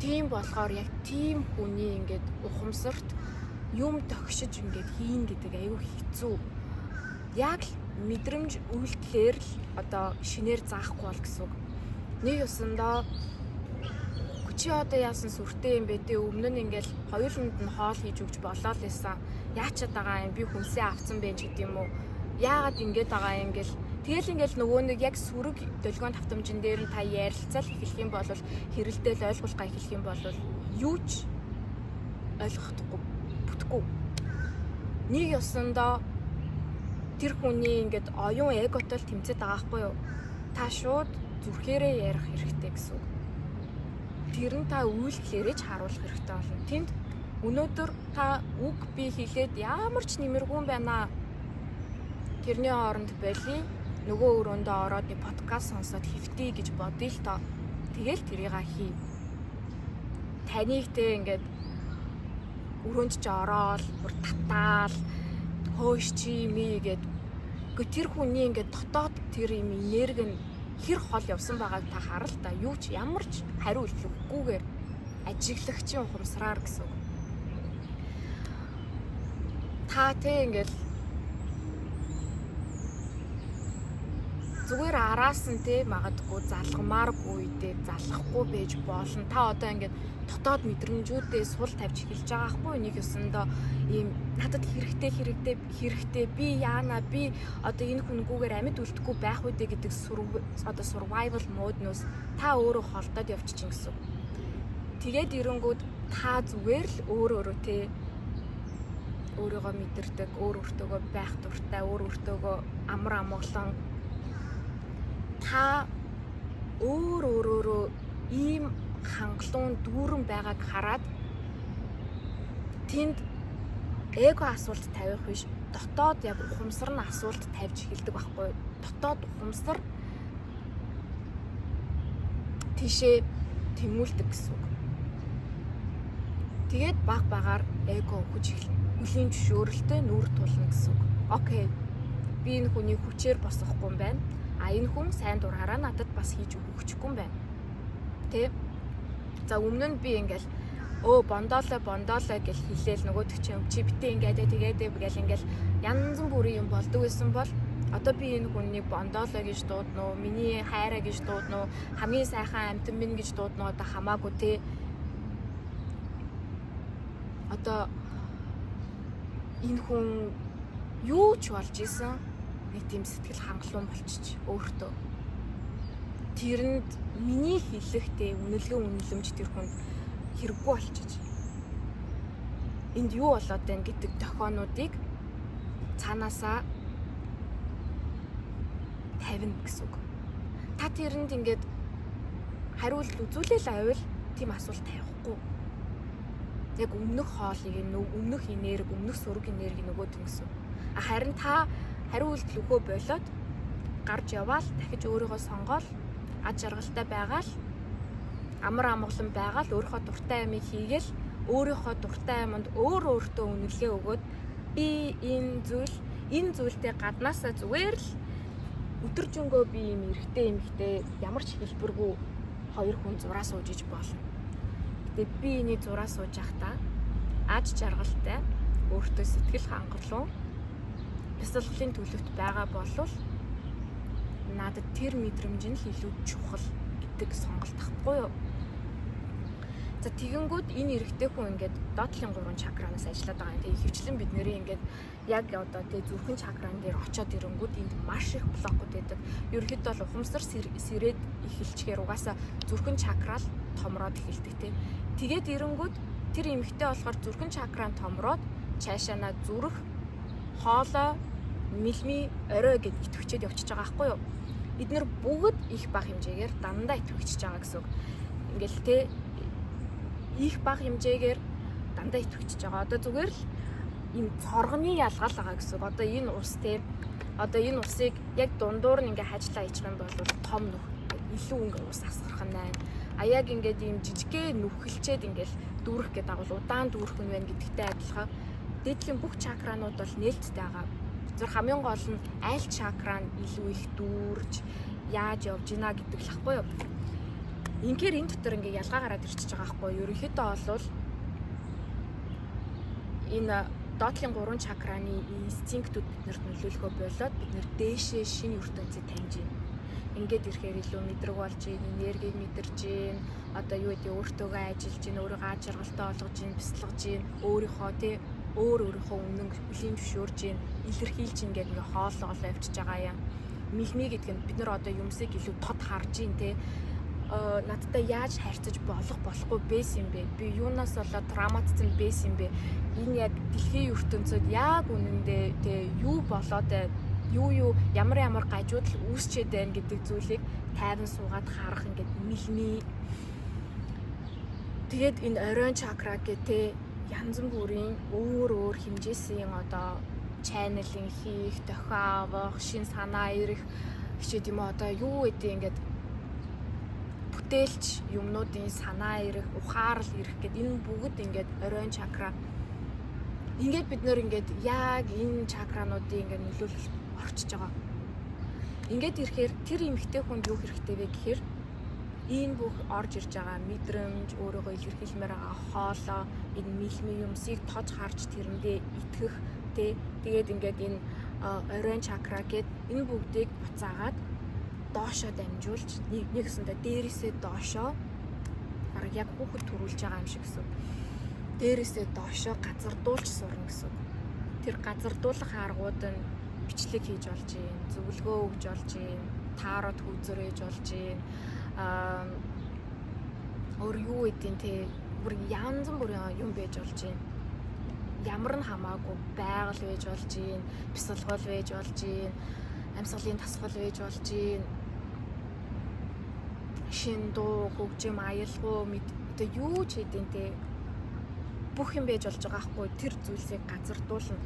Тийм болохоор яг тийм хүний ингээд ухамсарт юм тогшиж ингээд хийн гэдэг аюу хэцүү. Яг мэдрэмж үйлдэлээр л одоо шинээр заахгүй бол гэсэн үг. Нэг ёсондоо чи одоо яасан сүртэй юм бэ те, өмнө нь ингээл хоёуланд нь хоол хийж өгч болоо л байсан. Яачаад байгаа юм, би хүнсээ авцсан байж гэдэг юм уу? Яагаад ингэж байгаа юм ингээл. Тэгэл ингээл нөгөө нэг яг сүрэг долгион тавтамжин дээр нь та ярилцал эхлэх юм бол хэрэлдээл ойлгуулгаа эхлэх юм бол юу ч ойлгохдаггүй, бүтэхгүй. Нэг ёсондоо тэр хүний ингээд оюун эготой л тэмцээд байгаа байхгүй юу? Та шууд зүрхээрээ ярих хэрэгтэй гэсэн үг. Тэр нь та үйлдэлээрээ ч харуулах хэрэгтэй болно. Тэнд өнөөдөр та үг би хэлээд ямар ч нэмэргүй юм байна. Тэрний оронд байли нөгөө өрөөндөө ороод нэг подкаст сонсоод хэвтий гэж бодъё л тоо. Тэгэл тэрийг хий. Таныг те ингээд өрөөнд ч ороод бүр татаал хөөш чи ми гэд тэр хүний ингээд дотоод тэр юм энерги нь хэр хол явсан байгааг та харал та. Юу ч ямар ч хариу үйлчлэхгүйгээр ажиглагчийн ухамсараар гэсэн үг. Та те ингээд зүгээр араас нь те магадгүй залгамааргүй үедээ залахгүй байж болно. Та одоо ингээд дотоод мэдрэмжүүдээ сул тавьж эхэлж байгаа хгүй. Нэг ёсондоо ийм надад хэрэгтэй би яана би одоо энэ хүнгүүгээр амьд үлдэхгүй байх үедээ гэдэг одоо survival mode-нөөс та өөрөө холдоод явчихна гэсэн. Тэгээд эрэнгүүд та зүгээр л өөрөө те өөрийгөө мэдэрдэг, өөртөөгөө байх дуртай, өөртөөгөө амар амгалан та өөрөөрөө ийм хангалуун дүүрэн байгааг хараад тэнд эго асуулт тавих биш, дотоод яг ухамсар нь асуулт тавьж эхэлдэг байхгүй. Дотоод ухамсар тийшээ тэмүүлдэг гэсэн үг. Тэгээд баг багаар эго өгч эхэлнэ. Хүлийн зөвшөөрөлтөд нүүр тулна гэсэн үг. Окей. Би энэ хүний хүчээр босгохгүй юм байна. А энэ хүн сайн дураараа надад бас хийж өгөхгүй юм байна. Тэ? За өмнө нь би ингээл бондоолоо гэж хэлээл нөгөөдөг чинь чи битээ ингээд тэгээд ингээл янз бүрийн юм болдог байсан бол одоо би энэ хүнийг бондоолоо гэж дуудна уу, миний хайраа гэж дуудна уу, хамгийн сайхан амтан минь гэж дуудна уу, одоо хамаагүй те. Одоо энэ хүн юу ч болж исэн нэг тийм сэтгэл хангалуун болчих өөртөө. Тэрэнд миний хэлэхдээ үнэлэмж тэр хүнд хэрэггүй болчих. Энд юу болоод байна гэдэг тохионуудыг цаанаасаа тавина гэсэн үг. Та тэрэнд ингээд хариулт үзүүлэл авал тийм асуулт тавихгүй. Яг өмнөх хоолыг өмнөх энерги, өмнөх сүрэг энерги нөгөөд гэсэн. Харин та хариулт өгөө болоод гарч яваал дахиж өөрийгөө сонгоол, аж аргалтай байгаал, амар амгалан байгаал, өөрийнхөө дуртай юмыг хийгээл, өөрийнхөө дуртай юмд өөртөө үнэлгээ өгөөд би энэ зүйлтэй гаднаасаа зүгээр л өдөржингөө би юм эмхтэй ямар ч хэлбэргүй хоёр хүн зураа сууж иж болно. Гэтэ би энийг зураа сууж байхдаа аж жаргалтай, өөртөө сэтгэл хангалуун, бясалгалын төлөвт байгаа болвол надад тэр мэдрэмж нь илүү чухал гэдэг сонголт ахгүй юу. За тэгэнгүүт энэ эрэгтэй хүн ингээд доотлын 3 чакранаас ажиллаад байгаа юм. Тэгээ хөвчлэн бид нэрээ ингээд яг одоо тэгээ зүрхэн чакран дээр очиод ирэнгүүт энд маш их блокууд байдаг. Ерөнхийдөө бол ухамсар сэрээд эхэлчихээр угаасаа зүрхэн чакрал томроод эхэлдэг тийм. Тэгээд ирэнгүүт тэр эмэгтэй болохоор зүрхэн чакран томроод цаашаана зүрх, хоолой, мэлми, орой гэд итгэвчээд явчихж байгаа байхгүй юу? Эднэр бүгд их бага хэмжээгээр дандаа итгэвчж байгаа гэсэн үг. Ингээл те их бага хэмжээгээр дандаа итгэвчж байгаа. Одоо зүгээр л ийм цоргоны ялгаал байгаа гэсэн үг. Одоо энэ ус те одоо энэ усыг яг дундуур нь ингээ хажлаа ичх юм бол том нүх илүү ингээ ус асгарах нь байна. А яг ингээд ийм жижигхэн нүхэлчээд ингээл дүүрэх гэдэг агуул удаан дүүрэх нь байна гэдэгтэй адилхан дээдлийн бүх чакранууд бол нээлттэй байгаа. Зөв хамгийн гол нь аль чакран илүү их дүүрж яаж явж гинэ гэдэг л ахгүй юу. Инхээр энэ дотор ингээ ялгаа гараад ирчихэж байгаа хгүй юу. Ерөнхийдөө бол энэ доотлын 3 чакраны инстинктүүд биднэрт нөлөөлөхөө болоод бид нэр дээшээ шинэ ертөнцийг таньж байна. Ингээд ирэхээр илүү мэдрэг болж байна, энергийг мэдэрж байна. Одоо юу гэдэг өөртөөгөө ажиллаж байна, өөрийгөө аз жаргалтай болгож байна, бясалгаж байна, өөрийнхөө тий өөрийнхөө үнэн хүлийн зөвшөөрж байна, илэрхийлж ингээд ингээ хоолоо авчиж байгаа юм. Мэлми гэдэг нь бид нар одоо юмсыг илүү тод харж байна тий. Надтай яаж харьцаж болохгүй байсан юм бэ? Би юунаас болоод травматсан байсан юм бэ? Энэ яг дэлхийн ертөнцид яг үнэндээ тий юу болоод юу ямар гажуудал үүсчээд байна гэдэг зүйлийг тайван суугаад харах ингээд мэлми. Тэгээд энэ оройн чакра гэдэг янз бүрийн өөр хэмжээсийн одоо чаналын хийх, дохио авах, шин санаа ирэх хичээд юм одоо юу гэдэг ингээд бүтээлч юмнуудын санаа ирэх, ухаарл ирэх гэдэг энэ бүгд ингээд оройн чакра. Ингээд бид нөр ингээд яг энэ чакрануудын ингээд нөлөөлөл орчиж байгаа. Ингээд ирэхээр тэр эмэгтэй хүнд юу хэрэгтэй вэ гэхээр энэ бүх орж ирж байгаа мэдрэмж, өөрийгөө илэрхийлмээр байгаа хоолой, энэ мэлми юмсыг тод харж тэрэндээ итгэх тий. Тэгээд ингээд энэ оройн чакра гэд энэ бүгдийг буцаагаад доошоо дамжуулж нэгсэндээ дээрээсээ доошоо бараг яг хүүхэд төрүүлж байгаа юм шиг гэсэн. Дээрээсээ доошоо газардуулж сурна гэсэн. Тэр газардуулах аргууд нь бичлэг хийж болж юм, зөвлөгөө өгж болж юм, таарот хүйзөрэж болж юм. Өөр юу гэдгийг те бүр янз бүрийн юм байж болж юм. Ямар нь хамаагүй байгаль байж болж юм, бясалгал байж болж юм, амьсгалын тасгал байж болж юм. Шин дуу, хөгжим, аялал одоо юу ч хэдийн те бүх юм байж болж байгаа хгүй тэр зүйлсийг газардуулна.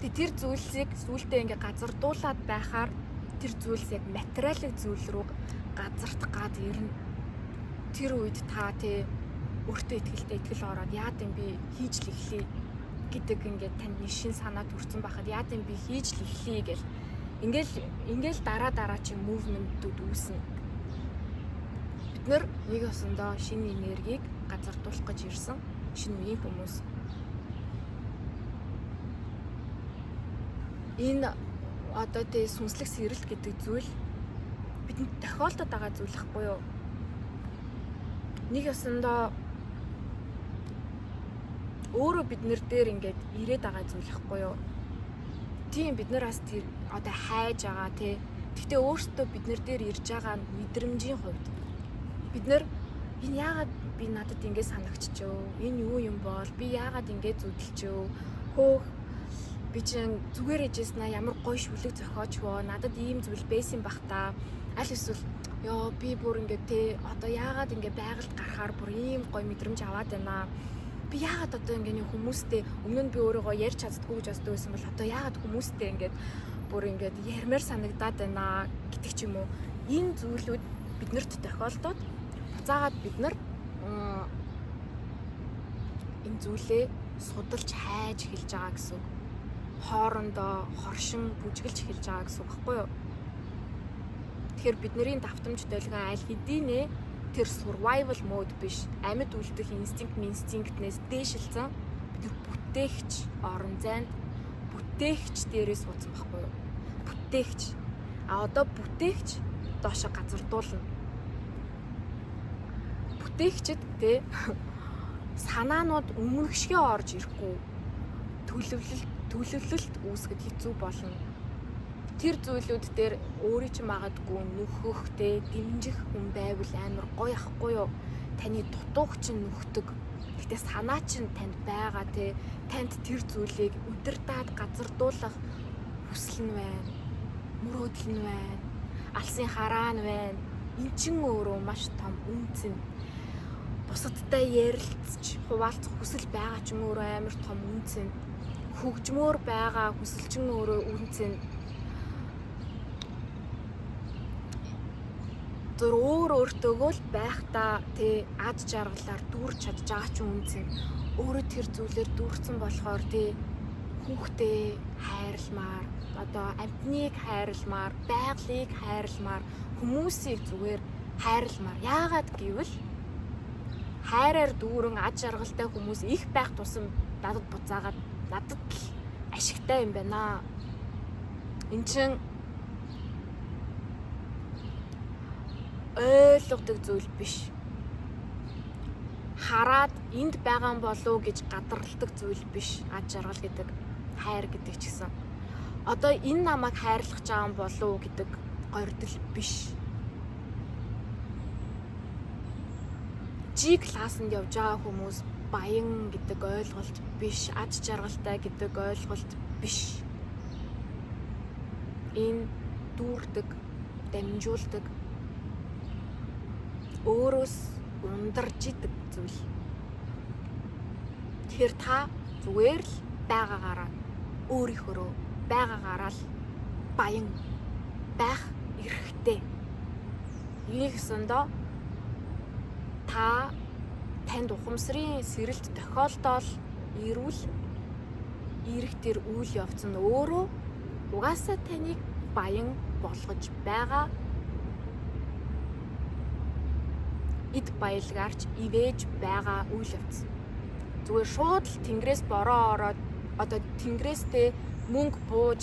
Тэр зүйлсийг сүултээ ингээ газардуулаад байхаар тэр зүйлс яг материалын зүйл рүү газардах гад ирнэ. Тэр үед та тий өөртөө итгэл ороод яад юм би хийж л эхлэе гэдэг ингээд танд шин санаа төрсэн байхад яад юм би хийж л эхлэе гэл ингээл дараа чи мувментүүд үүснэ. Бид нэр нэг осондоо шинэ энергийг газардуулах гэж ирсэн шинэ үеийн хүмүүс. Энэ одоо тий сүнслэг сэрэлт гэдэг зүйл бидэнд тохиолдод байгаа зүйл ихгүй юу? Нэг ёсондоо өөрөө биднэр дээр ингээд ирээд байгаа зүйл ихгүй юу? Тийм бид нараас тэр одоо хайж байгаа тий. Гэхдээ өөртөө биднэр дээр ирж байгаа мэдрэмжийн хувьд бид нар энэ яагаад би надад ингэж санагччөө? Энэ юу юм бол би яагаад ингэж зүдэлчөө? Хөөх би чинь зүгээр ээжээснаа ямар гоё шүлэг зохиочвоо надад ийм зүйл байсан бах та аль эсвэл ёо би бүр ингээд те одоо яагаад ингээд байгальд гарахаар бүр ийм гоё мэдрэмж аваад байна би яагаад одоо ингээд хүмүүстэй өмнө нь би өөрийгөө ярьж чаддгүй гэж боддог байсан бол одоо яагаад хүмүүстэй ингээд бүр ингээд ярмаар санагдаад байна гэдэг ч юм уу энэ зүйлүүд биднэрт тохиолдоод буцаагаад бид нар энэ зүйлээ судалж хайж эхэлж байгаа гэсэн үг. Хоорондоо хоршин бүжгэлж эхэлж байгаа гэсэн үг байхгүй юу? Тэгэхээр бидний давтамж долгион аль хэдийнэ тэр survival mode биш амьд үлдэх инстинктнээс дээшилсэн бид нар бүтээгч орон зайд бүтээгч дээрээс суудсан байхгүй юу? Бүтээгч. А одоо бүтээгч доошо газардуулна. Бүтээгчд те санаанууд өмнөх шигээ орж ирэхгүй төлөвлөлт үүсгэж хэцүү болно. Тэр зүйлүүд дээр өөрийн чинь магадгүй нөхөх те дэмжих хүн байвал амар гоё ахгүй юу? Таны дутуух чинь нөхдөг. Гэтэ санаа чинь танд байгаа те танд тэр зүйлийг удирдаад газардуулах хүсэл нь байна. Мөрөөдөл нь байна. Алсын хараа нь байна. Эн чин өөрөө маш том үнц нь. Бусадтай ярилцж хуваалцах хүсэл байгаа ч юм өөрөө амар том үнц нь. Хөгжмөр байгаа хүсэл чинь өөрөө үнц нь. Зөв өөртөөгөө л байхдаа тэ ад жаргалаар дүүрч чадж байгаа ч үнц нь. Өөрөө тэр зүйлээр дүүрсэн болохоор тэ хүүхдээ хайрламаар, одоо амьтныг хайрламаар, байгалыг хайрламаар, хүмүүсийг зүгээр хайрламаар. Яагаад гэвэл хайраар дүүрэн ад жаргалтай хүмүүс их байх тусам надад буцаагаад надад л ашигтай юм байна. Энд чинь ойлгодог зүйл биш. Хараад энд байгаа юм болов гэж гадарладаг зүйл биш. Ад жаргал гэдэг, хайр гэдэг ч гэсэн. Одоо энэ намайг хайрлах байгаа юм болов гэдэг гордол биш. G классанд явж байгаа хүмүүс баян гэдэг ойлголт биш. Ад жаргалтай гэдэг ойлголт биш. Энэ дүүрдэг, дамжуулдаг, өөрөөс ундарж идэг зүйл. Тэгэхээр та зүгээр л байгаагаараа өөрийнхөө байгаагаараа л баян байх эрхтэй. Энийг өсөндөө танд ухамсарын сэрэлт тохиолдол ирүүл эрэг тэр үйл явц нь өөрөө угаасаа таныг баян болгож байгаа. Эд баялгаарч ивэж байгаа үйл явц. Зүгээр шууд л тэнгэрээс бороо ороод одоо тэнгэрээстэй мөнгө бууж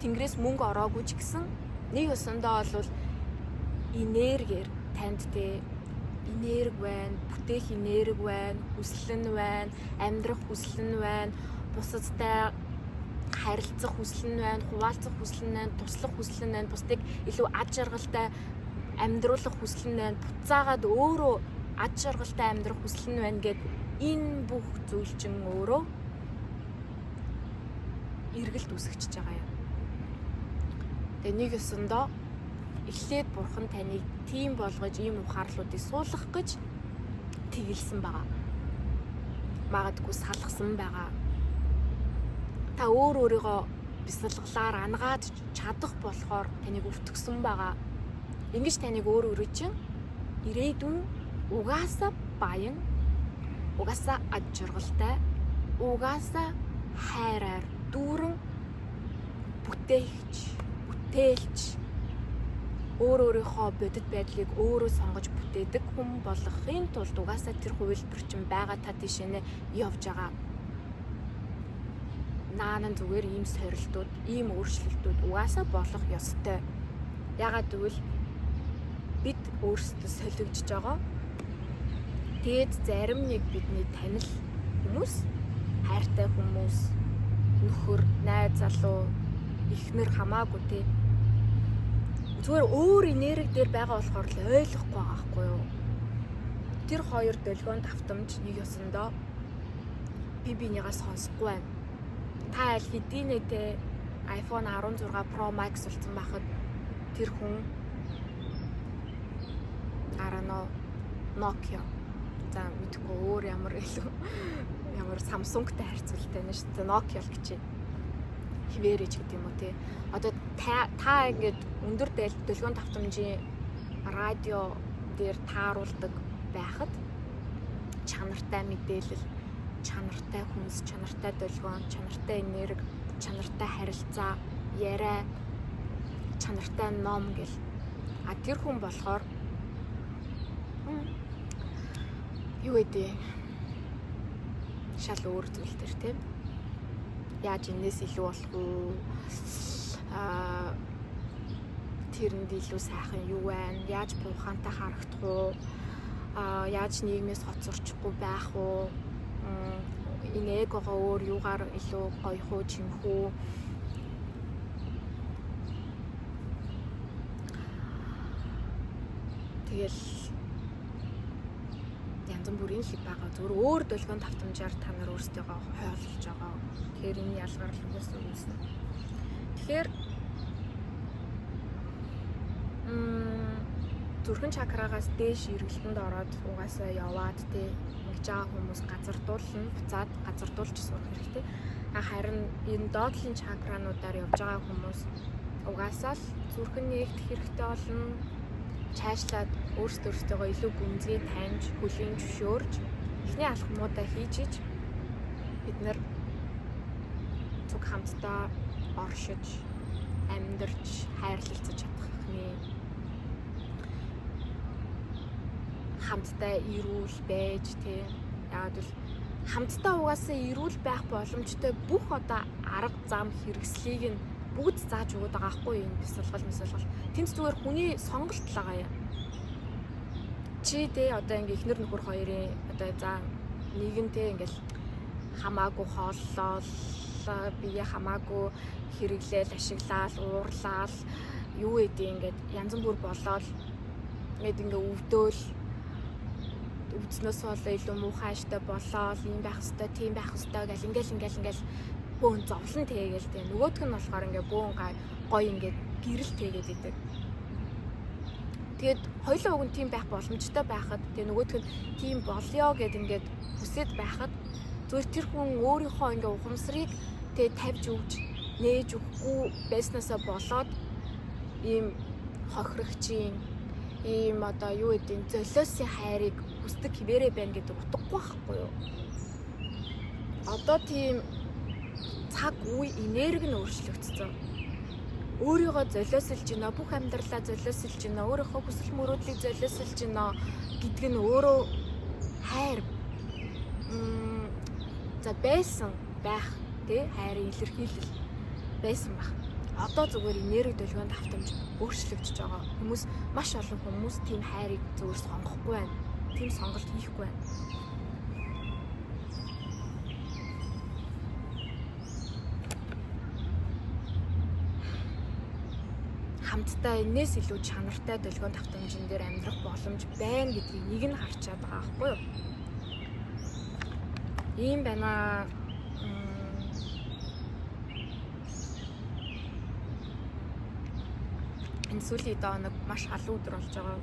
тэнгэрээс мөнгө ороогүй ч гэсэн нэг өсөндөө бол энергиэр танд тэ энерги байна, бүтээх энерги байна, хүсэл нь байна, амьдрах хүсэл нь байна, бусадтай харилцах хүсэл нь байна, хуваалцах хүсэл нь байна, туслах хүсэл нь байна, бусдыг илүү ад жаргалтай амьдруулах хүсэл нь байна, буцаагаад өөрөө ад жаргалтай амьдрах хүсэл нь байна гэд энэ бүх зүйл чинь өөрөө эргэлт үүсгэж байгаа юм. Тэгээ нэг ёсондоо эхлээд бурхан таныг тийм болгож ийм ухаарлуудыг суулгах гэж тэгэлсэн байгаа. Магадгүй салгасан байгаа. Та өөрийгөө бясалгалаар ангаад чадах болохоор таныг өвтгсөн байгаа. Ингэж таныг өөрөө чинь ирээдүйн угаасаа баян, угаасаа ад жаргалтай, угаасаа хайраар дүүрэн бүтээлч өөрийнхөө бодит байдлыг өөрөө сонгож бүтээдэг хүн болохын тулд угаасаа тэр хувилбар чинь байгаа та тийшээ явж байгаа. Наанан зүгээр ийм сорилтууд, ийм өөрчлөлтүүд угаасаа болох ёстой. Ягаад гэвэл бид өөрсдөө солигдож байгаа. Тэгээд зарим нэг бидний танил хүмүүс, хайртай хүмүүс, нөхөр, найз залуу, эхнэр хамаагүй тий. Зүгээр өөр энерги дээр байгаа болохоор л ойлгохгүй байгаа байхгүй юу? Тэр хоёр долгион давтамж нэг ёсондоо бинийгаа сонсохгүй байна. Та аль хэдийнэ те iPhone 16 Pro Max болсон байхад тэр хүн Nokia за мэдгүй өөр ямар Samsung-тай харьцуултай нь шүү дээ. Nokia л гэж хിവэрэж гэдэг юм уу те. Одоо та ингэж өндөр долгион давтамжийн радио дээр тааруулдаг байхад чанартай мэдээлэл, чанартай хүнс, чанартай долгион, чанартай энерги, чанартай харилцаа, яриа, чанартай ном гэл. А тэр хүн болохоор юу гэдэг шал өөр зүйл төр тийм. Яаж энэс илүү болох уу? Тэрэнд илүү сайхан юу байна? Яаж буухантай харагдах уу? яаж нийгмээс хоцорчихгүй байх уу? Энэ эгогоо өөр юугаар илүү гоёх уу, чимэх үү? Тэгэл янз бүрийн хэл байгаа. Зүгээр өөр долгион давтамжаар та нар өөрсдийгөө хойлолж байгаа. Тэгэхээр энэ ялгаар л үгээс үүснэ. Тэгэхээр зүрхэн чакрагаас дээш эргэлтэнд ороод угаасаа яваад ингэж байгаа хүмүүс газардуулна, буцаад газардуулж сурах хэрэгтэй. Харин энэ доотлын чакрануудаар явж байгаа хүмүүс угаасаа л зүрхэн нээгдэх хэрэгтэй болно. Цаашлаад өөрсдөө илүү гүнзгий таньж, хөлийн зөвшөөрж, эхний алхмуудаа хийж бид нар цуг хамтдаа оршиж, амьдарч, хайрлалцаж чадахны хамтдаа эрүүл байж яагаад бол хамтдаа угаасаа эрүүл байх боломжтой бүх одоо арга зам хэрэгслийг нь бүгд зааж өгöd байгаа хгүй энэ бясалгал. Тэнд зүгээр хүний сонголт л байгаа юм. Чи одоо ингээ эхнэр нөхөр хоёрын одоо за нэгэнтэй ингээл хамаагүй хооллоо, бие хамаагүй хэрэглээл, ашиглаал, уурлаал, юу гэдэг ингээд янз бүр болоод ингээ өвдөөл өвдснөөс болоо илүү муухай аштай болоод ийм байх хэвээр, тийм байх хэвээр гэл ингээл бөөн зовлон тэгээл нөгөөх нь болохоор ингээ бөөн гоё ингээ гэрэл тэгээд идэг. Тэгээд хоёулаа уг нь тийм байх боломжтой байхад нөгөөх нь тийм болёо гэд ингээд хүсэж байхад зүгээр тэр хүн өөрийнхөө ингээ ухамсарыг тавьж өгч нээж өгөхгүй байснаасаа болоод ийм хохирогчийн ийм одоо юу гэдэг золиосын хайрыг хүсдэг хിവэрэ байна гэдэг утгагүй байхгүй юу? Одоо тийм цаг үе энерги нь өөрчлөгдсөн. Өөрийгөө золиослж гинэ, бүх амьдралаа золиослж гинэ, өөрийнхөө хүсэл мөрөөдлийг золиослж гинэ гэдэг нь өөрөө хайр за байсан байх хайрын илэрхийлэл байсан байх. Одоо зүгээр энерги долгионд автомж өөрчлөгдөж байгаа. Хүмүүс маш олон хүмүүс тийм хайрыг зүгээр сонгохгүй байна. Тийм сонголт хийхгүй байна. Хамтдаа энэс илүү чанартай долгион давтамжин дээр амьдрах боломж байна гэдгийг нэг нь харчаад байгаа байхгүй юу? Ийм байна. Энэ сүүлийн нэг маш халуун өдөр болж байгаа.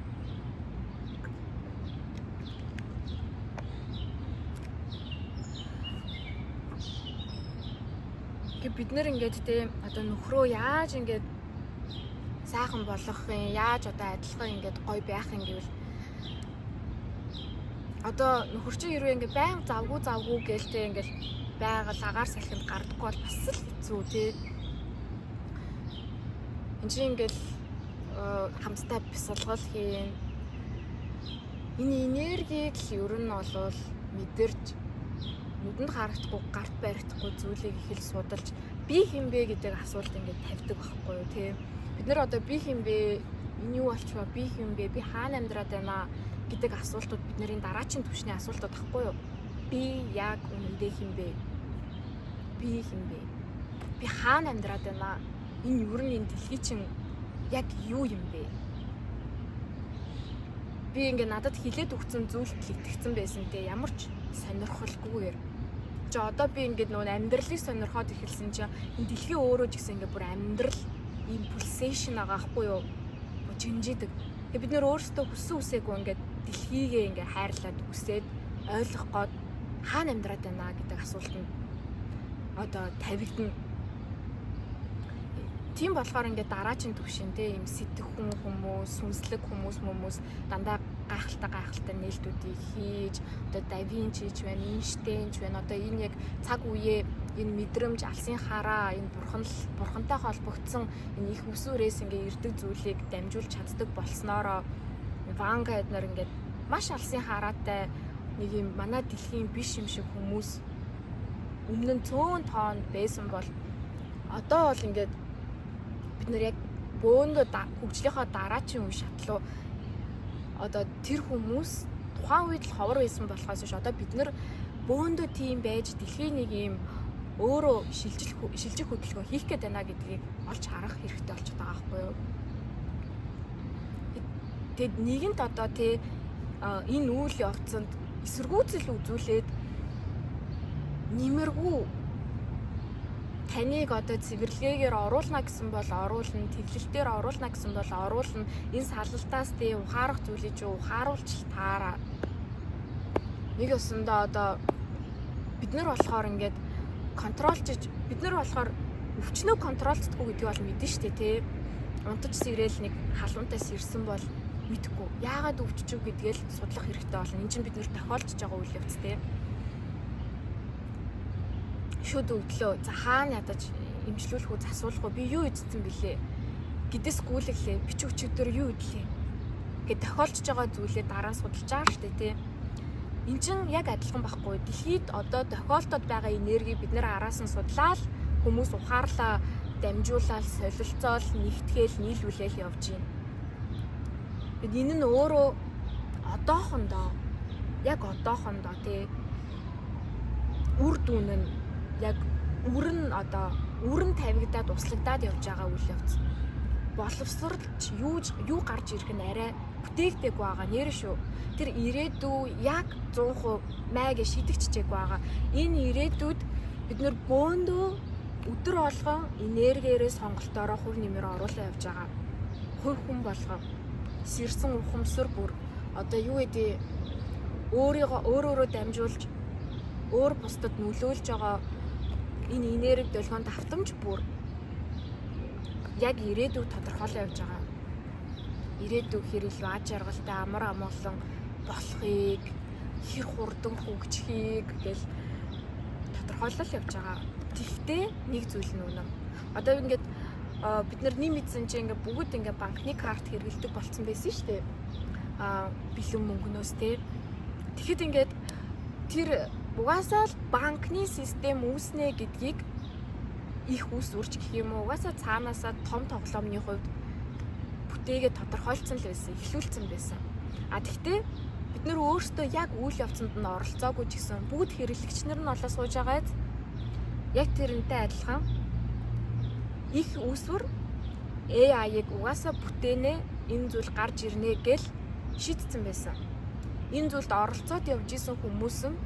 Бид нэр ингээд одоо нөхрөө яаж ингээд сайхан болгох юм, яаж одоо адилхан ингээд гоё байх юм гэвэл одоо нөхөр чинь хэрвээ ингээд байн завгүй гэлтэй ингээд байгаль агаар салхинд гардаггүй бол бас л хэцүү энэ чинь ингээд хамтдаа бясалгал хийн. Энэ энергийг ер нь бол мэдэрч нүдэнд харагдахгүй, гарт баригдахгүй зүйлийг их л судалж би хинбэ гэдэг асуулт ингээд тавьдаг байхгүй юу тий. Бид нэр одоо би хинбэ, энэ юу болчихваа, би хинбэ, би хаана амьдраад байна гэдэг асуултууд бидний дараачийн түвшний асуултууд ахгүй юу? Би яг үнэндээ хинбэ? Би хинбэ? Би хаана амьдраад байна? Энэ ер нь энэ дэлхий чинь яг юу юм бэ? Би ингээ надад хилээд өгсөн зүйлд итгэцэн байсан те ямар ч сонирхолгүйгээр. За одоо би ингээд нөгөө амьдралыг сонирхоод эхэлсэн чинь энэ дэлхий өөрөө ч гэсэн ингээ бүр амьдрал ийм pulsation байгаа хгүй юу? Жинжидэг. Тэгээ бид нөр өөрсдөө хүссэн үсээгүй ингээд дэлхийгээ ингээ хайрлаад үсээд ойлгох гээд хаана амьдраад байна гэдэг асуултанд одоо тавигдана. Тийм болохоор ингээд дараачийн түвшин те ийм сэтгэхүн хүмүүс, сүнслэг хүмүүс дандаа гайхалтай нээлтүүдийг хийж одоо Да Винчи ч байна, Эйнштейн ч байна. Одоо энэ яг цаг үеэ энэ мэдрэмж, алсын хараа, энэ бурхантай холбогдсон энэ их үсвэрээс ингээ ирдэг зүйлийг дамжуулж чаддаг болсноороо Ван Гог эднэр ингээд маш алсын хараатай нэг юм манай дэлхийн биш юм шиг хүмүүс өмнө нь цөөн тоонд байсан бол одоо бол ингээд бид нэр яг бөөндөө хөгжлийнхоо дараачийн үе шатлуу одоо тэр хүмүүс тухайн үед л ховор байсан болохоос биш одоо бид нар бөөндөө тийм байж дэлхийн нэг юм өөрөө шилжих хөдөлгөөн хийх гээд байна гэдгийг олж харах хэрэгтэй болчиход байгаа байхгүй юу. Тэгэд нэгэнт одоо энэ үйл явцанд эсэргүүцэл үзүүлээд нэмэргүй таныг одоо цэвэрлэгээр оруулна гэсэн бол оруулна, тэглэлтээр оруулна гэсэн бол оруулна. Энэ салалтаас ухаарах зүйлийг ч ухааруулж таараа. Нэг ёсондоо одоо бид нар болохоор ингээд контролчж бид нар болохоор өвчнөө контролцдаггүй гэдгийг бол мэдэн штэ тий. Унтаж сэрэл нэг халуунтаас ирсэн бол мэдхгүй. Яагаад өвччихв гэдгээл судлах хэрэгтэй болно. Энд чинь бид нар тохиолдож байгаа үйл явц тий. Шүд өвдлөө. За хаана ядаж имжлүүлэх үү, засуулах уу? Би юу идсэн бэлээ? Гэдэс гүйлгэлээ. Бичиг өчигдөр юу идлээ? Гэт тохиолдож байгаа зүйлээ дараа нь судалж байгаа штэ тий. Энд чинь яг адилхан байхгүй. Дэлхийд одоо тохиолдоод байгаа энерги бид нэр араас нь судлаад хүмүүс ухаарлаа дамжуулаад солилцоол нэгтгэл нийлүүлэл явж байна. Бид энэ нь өөрөө одоохондоо тий үр дүн нь яг үрэн тавигдаад услагдаад явж байгаа үйл явц. Боловсролч юу гарч ирэх нь арай бүтээгдээг байгаа нэр шүү. Тэр ирээдүй яг 100% майг шидэгчжээг байгаа. Энэ ирээдүйд бид нэр бөөндөө өдөр болгон энергиэрээ сонголтоороо хувь нэмэр оруулаа явж байгаа. Хувь хүн болгоо сэрсэн ухамсар бүр одоо юу гэдэг өөрөөрөө дамжуулж өөр бусдад нөлөөлж байгаа энэ энерги долгионд автомж бүр яг ирээдүйг тодорхойлоо явж байгаа. Ирээдүйг хэр илүү аж аргалтай амар амгалан болохыг, хэр хурдан хөгжихийг гэл тодорхойлол явж байгаа. Тэгтээ нэг зүйл нь үнэн. Одоо ингээд бид нар нэмсэн чинь ингээд бүгд ингээд банкны карт хэрэглэдэг болсон байсан шүү дээ. Бэлэн мөнгнөөс тий. Тэгэхэд ингээд тэр угаасаа л банкны систем үүснэ гэдгийг их үүсвэрч гэх юм уу угаасаа цаанаасаа том тоглоомны хувьд бүтээгээ тодорхойлцсон л байсан, эхлүүлсэн байсан. Тэгтээ бид нөр өөрсдөө яг үйл явцанд нь оролцоогүй ч гэсэн бүгд хэрэглэгч нар нь олоо сууж байгаа. Яг тэрнтэй адилхан их үүсвэр AI-ыг угаасаа бүтээнэ энэ зүйл гарч ирнэ гэл шийдсэн байсан. Энэ зүйлд оролцоод явж исэн хүмүүс нь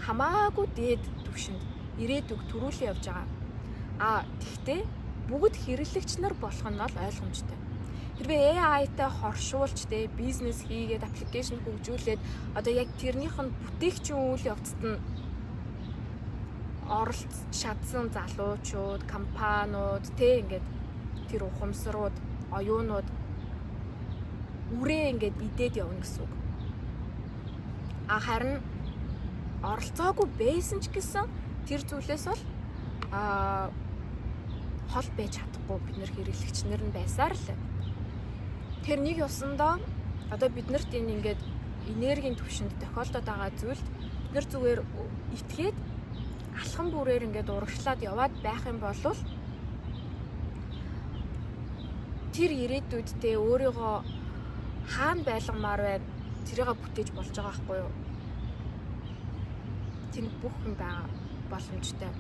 хамаагүй дээд түвшинд ирээдүг төрүүлээ явж байгаа. Тэгтээ бүгд хэрэглэгч нар болох нь бол ойлгомжтой. Хэрвээ AI-тай хоршуулж бизнес хийгээд аппликейшн хөгжүүлээд одоо яг тэрнийх нь бүтээгчийн үйл явцад нь оролцож чадсан залуучууд, компаниуд ингээд тэр ухамсарууд, оюунууд үрээ ингээд идээд явна гэсэн үг. Харин оролцоогүй байсан ч гэсэн тэр зүйлээс бол хол байж чадахгүй бид нэр хэрэглэгч нар нь байсаар л. Тэр нэг ёсондоо одоо бид нарт энэ ингээд энергийн түвшинд тохиолдоод байгаа зүйлд бид нар зүгээр итгээд алхам бүрээр ингээд урагшлаад яваад байх юм бол тэр ирээдүйд өөрийгөө хаана байлгамаар байна тэрийг бүтээж болж байгаа байхгүй юу? Тэр бүх юм байгаа боломжтой.